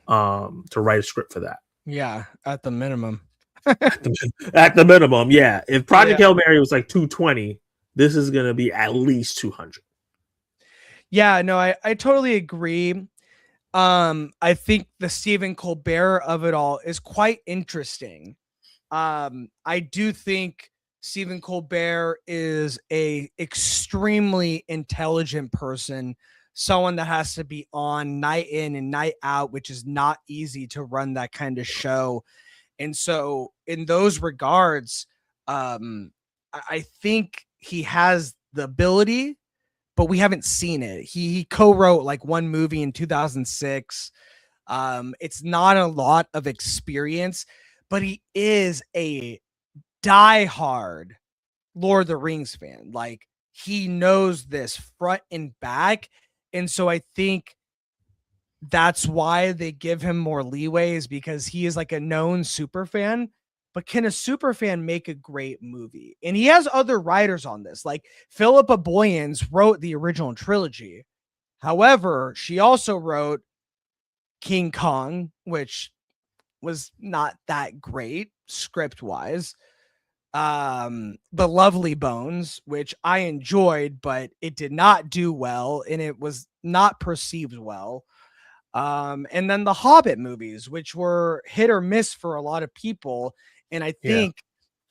to write a script for that. Yeah, at the minimum. At the minimum, yeah. If Project Hail Mary was like 220, this is going to be at least 200. Yeah, no, I totally agree. I think the Stephen Colbert of it all is quite interesting. I do think Stephen Colbert is a extremely intelligent person, someone that has to be on night in and night out, which is not easy to run that kind of show. And so in those regards, I think he has the ability, but we haven't seen it. He co-wrote like one movie in 2006. It's not a lot of experience, but he is a diehard Lord of the Rings fan. Like, he knows this front and back. And so I think that's why they give him more leeway, is because he is like a known super fan. But can a super fan make a great movie? And he has other writers on this. Like Philippa Boyens wrote the original trilogy. However, she also wrote King Kong, which was not that great script wise. The Lovely Bones, which I enjoyed, but it did not do well and it was not perceived well. And then the Hobbit movies, which were hit or miss for a lot of people. And I think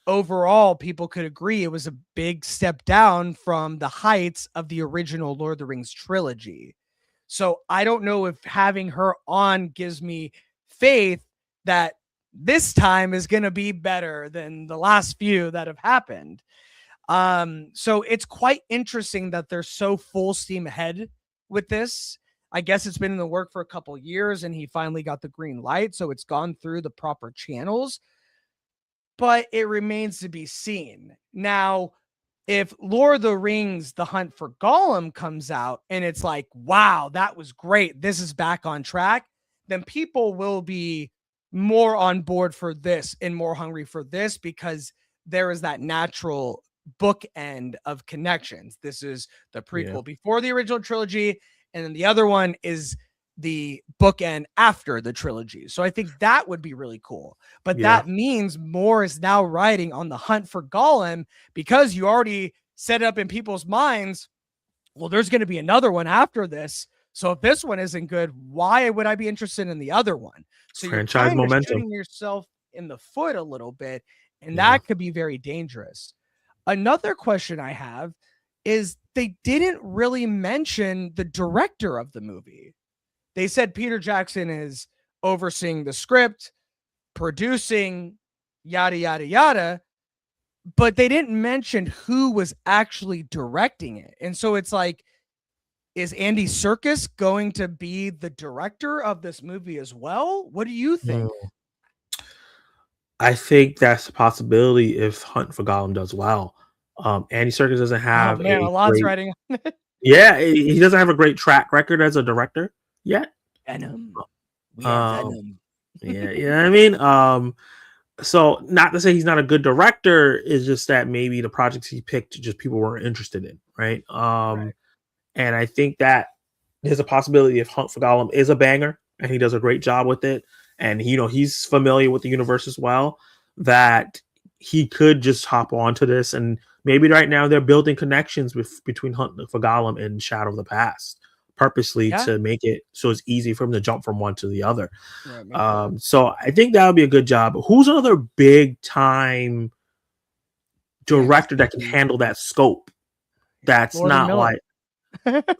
overall people could agree it was a big step down from the heights of the original Lord of the Rings trilogy. So I don't know if having her on gives me faith that this time is going to be better than the last few that have happened. So it's quite interesting that they're so full steam ahead with this. I guess it's been in the work for a couple of years and he finally got the green light. So it's gone through the proper channels, but it remains to be seen. Now, if Lord of the Rings, The Hunt for Gollum comes out and it's like, wow, that was great, this is back on track, then people will be more on board for this and more hungry for this, because there is that natural bookend of connections. This is the prequel before the original trilogy, and then the other one is the bookend after the trilogy. So I think that would be really cool. But that means more is now riding on the Hunt for Gollum, because you already set it up in people's minds, well, there's going to be another one after this. So if this one isn't good, why would I be interested in the other one? So franchise you're kind momentum, of shooting yourself in the foot a little bit, and that could be very dangerous. Another question I have is they didn't really mention the director of the movie. They said Peter Jackson is overseeing the script, producing, yada, yada, yada, but they didn't mention who was actually directing it. And so it's like, is Andy Serkis going to be the director of this movie as well? What do you think? I think that's a possibility if Hunt for Gollum does well. Andy Serkis doesn't have a lot's writing. he doesn't have a great track record as a director yet. Venom. We have Venom. Yeah, I mean, so not to say he's not a good director, is just that maybe the projects he picked just people weren't interested in, right? Right. And I think that there's a possibility if Hunt for Gollum is a banger and he does a great job with it, and he's familiar with the universe as well, that he could just hop onto this. And maybe right now they're building connections between Hunt for Gollum and Shadow of the Past, purposely to make it so it's easy for him to jump from one to the other. So I think that would be a good job. Who's another big time director that can handle that scope? That's Lord not like,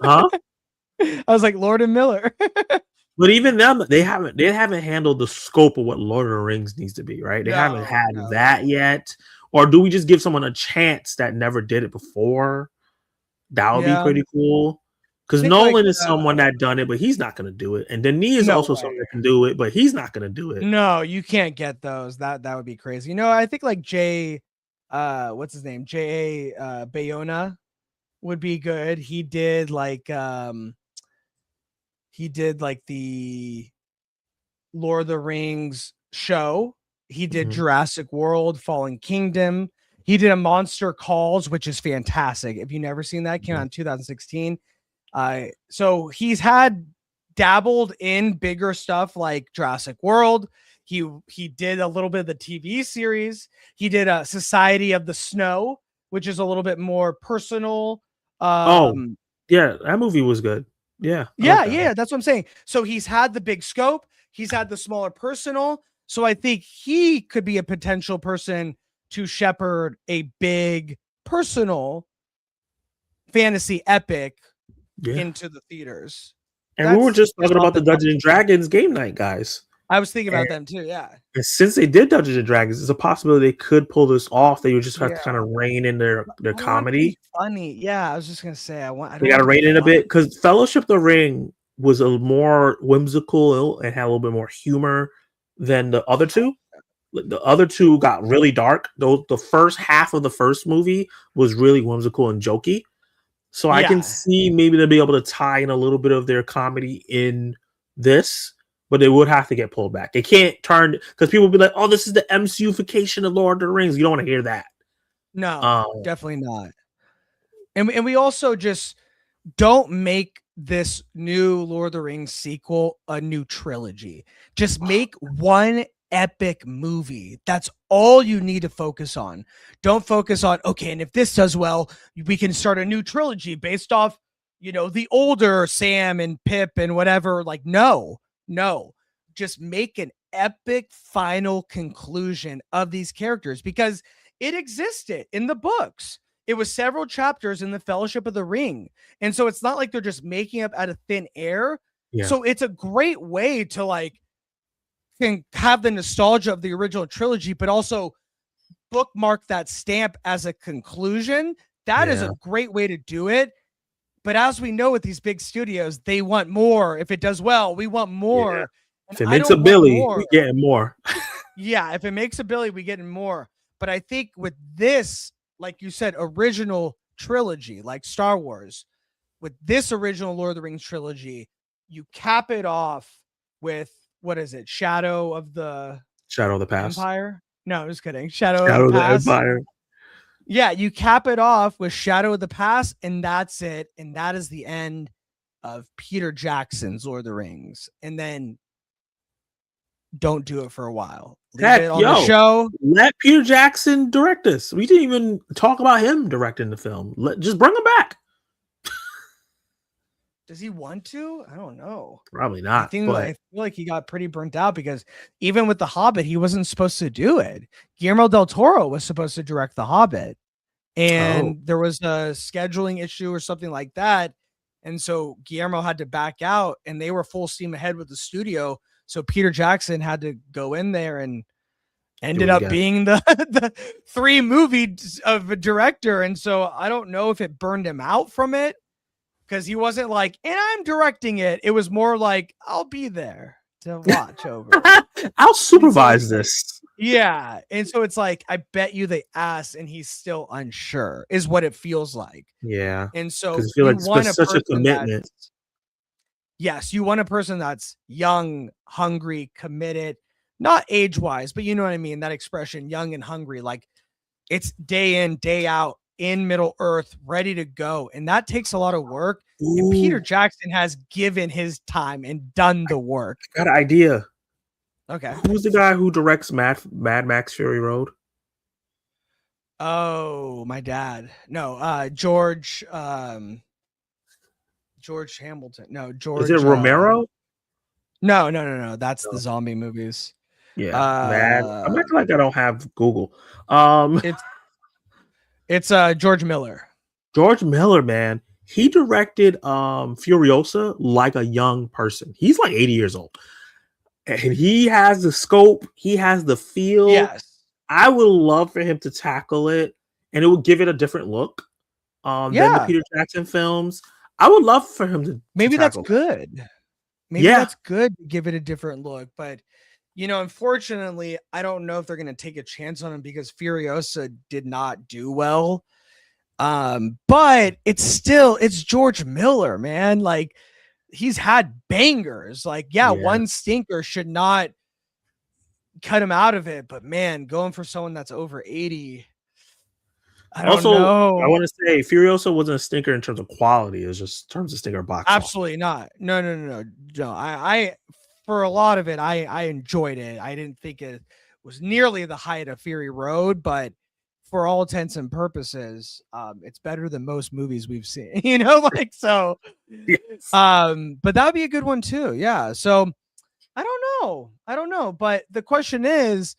huh? I was like, Lord and Miller. But even them, they haven't handled the scope of what Lord of the Rings needs to be, right? They haven't had that yet. Or do we just give someone a chance that never did it before? That would be pretty cool. Because think like Nolan is someone that done it, but he's not going to do it. And Denis is no also way. someone that can do it, but he's not going to do it. No, you can't get those. That would be crazy. I think like what's his name? J.A. Bayona would be good. He did like the Lord of the Rings show. He did Jurassic World, Fallen Kingdom. He did A Monster Calls, which is fantastic. If you've never seen that, came out in 2016. So he's had dabbled in bigger stuff like Jurassic World. He did a little bit of the TV series. He did a Society of the Snow, which is a little bit more personal. Yeah, that movie was good. Yeah, that's what I'm saying. So he's had the big scope. He's had the smaller personal. So I think he could be a potential person to shepherd a big personal fantasy epic into the theaters. And we were just talking about the Dungeons and Dragons game night guys. I was thinking about them too. Yeah. And since they did Dungeons and Dragons, it's a possibility they could pull this off. They would just have to kind of rein in their comedy. Funny. Yeah. I was just going to say, they got to rein in a bit because Fellowship of the Ring was a more whimsical and had a little bit more humor than the other two. The other two got really dark. Though the first half of the first movie was really whimsical and jokey. So I can see maybe they'll be able to tie in a little bit of their comedy in this, but they would have to get pulled back. They can't turn because people will be like, "Oh, this is the MCU-fication of Lord of the Rings." You don't want to hear that. No, definitely not. And we also just don't make this new Lord of the Rings sequel a new trilogy. Just make one epic movie. That's all you need to focus on. Don't focus on, okay, and if this does well, we can start a new trilogy based off, the older Sam and Pip and whatever. Like, no, just make an epic final conclusion of these characters because it existed in the books. It was several chapters in the Fellowship of the Ring. And so it's not like they're just making up out of thin air. Yeah. So it's a great way to can have the nostalgia of the original trilogy, but also bookmark that stamp as a conclusion. That is a great way to do it. But as we know with these big studios, they want more. If it does well, we want more. Yeah. If it makes a Billy, we getting more. Yeah, if it makes a Billy, we getting more. But I think with this, like you said, original trilogy, like Star Wars, with this original Lord of the Rings trilogy, you cap it off with, what is it? Shadow of the Past. Empire? No, just kidding. Shadow of the Empire. Yeah, you cap it off with Shadow of the Past, and that's it. And that is the end of Peter Jackson's Lord of the Rings. And then don't do it for a while. Leave it on the show. Let Peter Jackson direct this. We didn't even talk about him directing the film. Just bring him back. Does he want to? I don't know. Probably not. I feel like he got pretty burnt out because even with The Hobbit, he wasn't supposed to do it. Guillermo del Toro was supposed to direct The Hobbit. And there was a scheduling issue or something like that. And so Guillermo had to back out and they were full steam ahead with the studio. So Peter Jackson had to go in there and ended up being the 3 movies of a director. And so I don't know if it burned him out from it. Because he wasn't like, and I'm directing it. It was more like, I'll be there to watch over. I'll supervise this. Yeah. And so it's like, I bet you they asked and he's still unsure, is what it feels like. Yeah. And so you feel like it's such a commitment. Yes. You want a person that's young, hungry, committed, not age-wise, but you know what I mean? That expression, young and hungry, like it's day in, day out. In Middle Earth, ready to go. And that takes a lot of work. Ooh. And Peter Jackson has given his time and done the work. I got an idea. Okay. Who's the guy who directs Mad Max Fury Road? Oh, my dad. No, George Hamilton. No, George. Is it Romero? No. That's the zombie movies. Yeah. I'm acting like I don't have Google. It's George Miller. George Miller, man. He directed Furiosa like a young person. He's like 80 years old. And he has the scope. He has the feel. Yes. I would love for him to tackle it. And it would give it a different look than the Peter Jackson films. I would love for him to Maybe that's tackle. good. Maybe Yeah. that's good to give it a different look. But, unfortunately, I don't know if they're going to take a chance on him because Furiosa did not do well. But it's George Miller, man. Like, he's had bangers. Like, one stinker should not cut him out of it. But, man, going for someone that's over 80, I don't know. I want to say Furiosa wasn't a stinker in terms of quality. It was just in terms of stinker box. Absolutely not. No. I for a lot of it, I enjoyed it. I didn't think it was nearly the height of Fury Road, but for all intents and purposes, it's better than most movies we've seen. So. Yes. But that would be a good one too. Yeah. So I don't know. But the question is,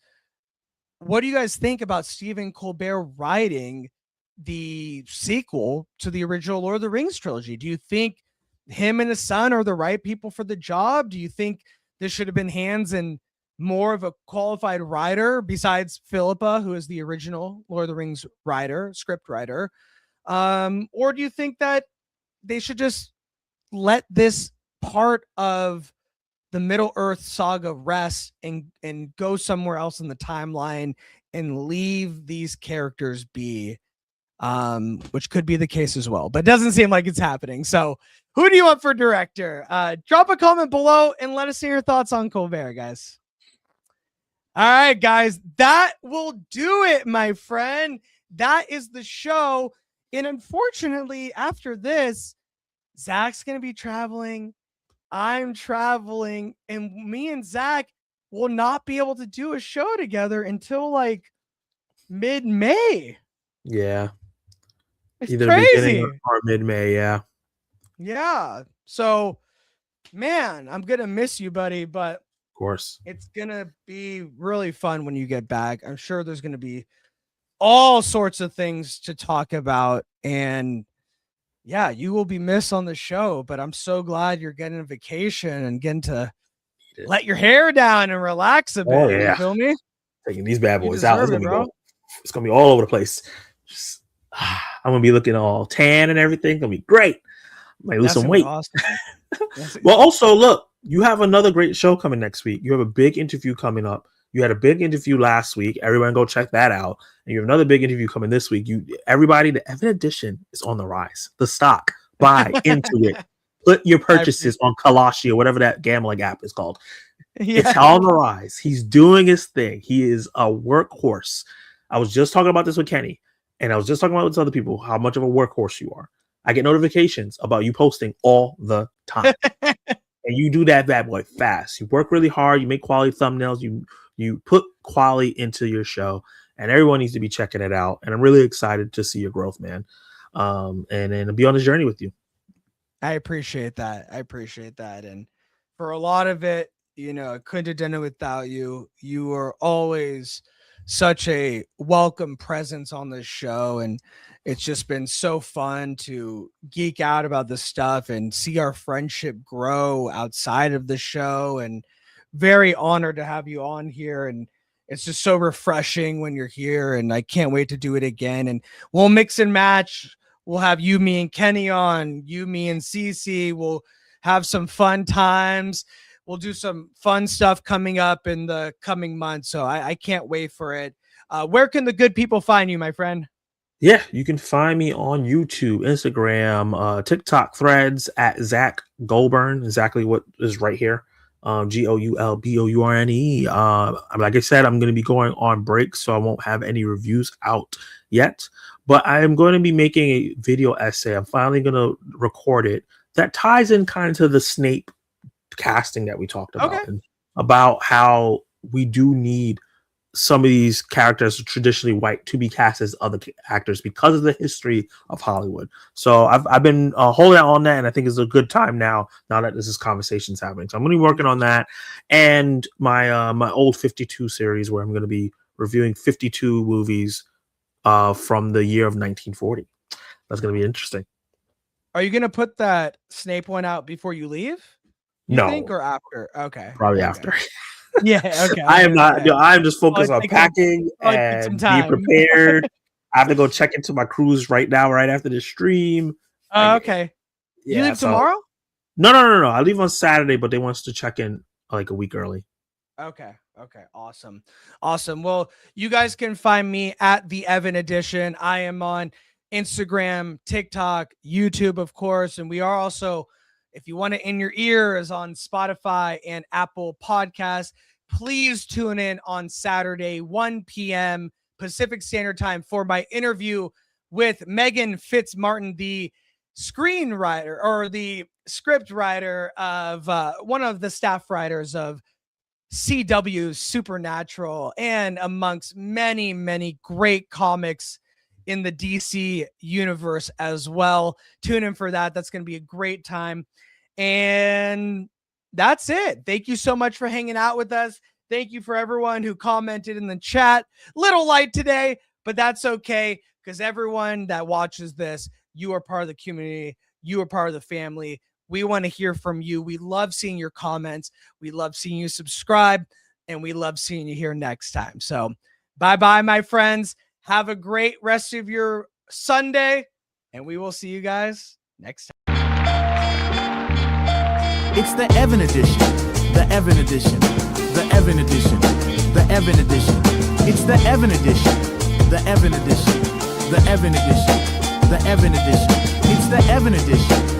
what do you guys think about Stephen Colbert writing the sequel to the original Lord of the Rings trilogy? Do you think him and his son are the right people for the job? Do you think this should have been hands in more of a qualified writer besides Philippa, who is the original Lord of the Rings script writer? Or do you think that they should just let this part of the Middle Earth saga rest and go somewhere else in the timeline and leave these characters be, which could be the case as well, but it doesn't seem like it's happening. So who do you want for director? Drop a comment below and let us know your thoughts on Colbert, guys. All right, guys, that will do it, my friend. That is the show. And unfortunately, after this, Zach's going to be traveling. I'm traveling, and me and Zach will not be able to do a show together until like mid-May. Yeah. It's Either crazy. beginning or mid-May, yeah. Yeah. So, man, I'm going to miss you, buddy, but Of course. it's going to be really fun when you get back. I'm sure there's going to be all sorts of things to talk about, and yeah, you will be missed on the show, but I'm so glad you're getting a vacation and getting to let your hair down and relax a bit. Oh, yeah. You feel me? Taking these bad You boys out. deserve it, bro. It's gonna be all over the place. I'm gonna be looking all tan and everything. It's gonna be great. Might lose some weight. Awesome. Well, also look, you have another great show coming next week. You have a big interview coming up. You had a big interview last week. Everyone go check that out. And you have another big interview coming this week. Everybody, the Evan Edition is on the rise. The stock, buy into it. Put your purchases on Kalashi or whatever that gambling app is called. Yeah. It's on the rise. He's doing his thing. He is a workhorse. I was just talking about this with Kenny, and I was just talking about with other people how much of a workhorse you are. I get notifications about you posting all the time. And you do that bad boy fast. You work really hard. You make quality thumbnails. You put quality into your show, and everyone needs to be checking it out. And I'm really excited to see your growth, man. And be on this journey with you. I appreciate that. And for a lot of it, I couldn't have done it without you. You are always such a welcome presence on this show, and it's just been so fun to geek out about this stuff and see our friendship grow outside of the show, and very honored to have you on here. And it's just so refreshing when you're here, and I can't wait to do it again. And we'll mix and match. We'll have you, me, and Kenny on, you, me, and Cece. We'll have some fun times. We'll do some fun stuff coming up in the coming months. So I can't wait for it. Where can the good people find you, my friend? Yeah, you can find me on YouTube, Instagram, TikTok, Threads at Zach Goulburn. Exactly what is right here. Goulbourne. Like I said, I'm going to be going on break, so I won't have any reviews out yet. But I am going to be making a video essay. I'm finally going to record it that ties in kind of to the Snape casting that we talked about, and about how we do need some of these characters traditionally white to be cast as other actors because of the history of Hollywood. So I've been holding out on that, and I think it's a good time now that this conversation's happening. So I'm going to be working on that, and my my old 52 series, where I'm going to be reviewing 52 movies from the year of 1940. That's going to be interesting. Are you going to put that Snape one out before you leave? No. Think, or after? Okay. Probably after. Yeah, okay. I am not. I'm just focused on packing and being prepared. I have to go check into my cruise right now, right after the stream. Okay. You leave so- tomorrow? No. I leave on Saturday, but they want us to check in like a week early. Okay. Awesome. Well, you guys can find me at the Evan Edition. I am on Instagram, TikTok, YouTube, of course. And we are also, if you want it in your ears, on Spotify and Apple Podcasts. Please tune in on Saturday, 1 p.m. Pacific Standard Time for my interview with Megan Fitzmartin, the screenwriter or the script writer of one of the staff writers of CW's Supernatural, and amongst many, many great comics in the DC universe as well. Tune in for that. That's going to be a great time. And that's it. Thank you so much for hanging out with us. Thank you for everyone who commented in the chat. Little light today, but that's okay, because everyone that watches this, you are part of the community. You are part of the family. We want to hear from you. We love seeing your comments. We love seeing you subscribe, and we love seeing you here next time. So bye-bye, my friends. Have a great rest of your Sunday, and we will see you guys next time. It's the Evan Edition. The Evan Edition. The Evan Edition. The Evan Edition. It's the Evan Edition. The Evan Edition. The Evan Edition. The Evan Edition. It's the Evan Edition.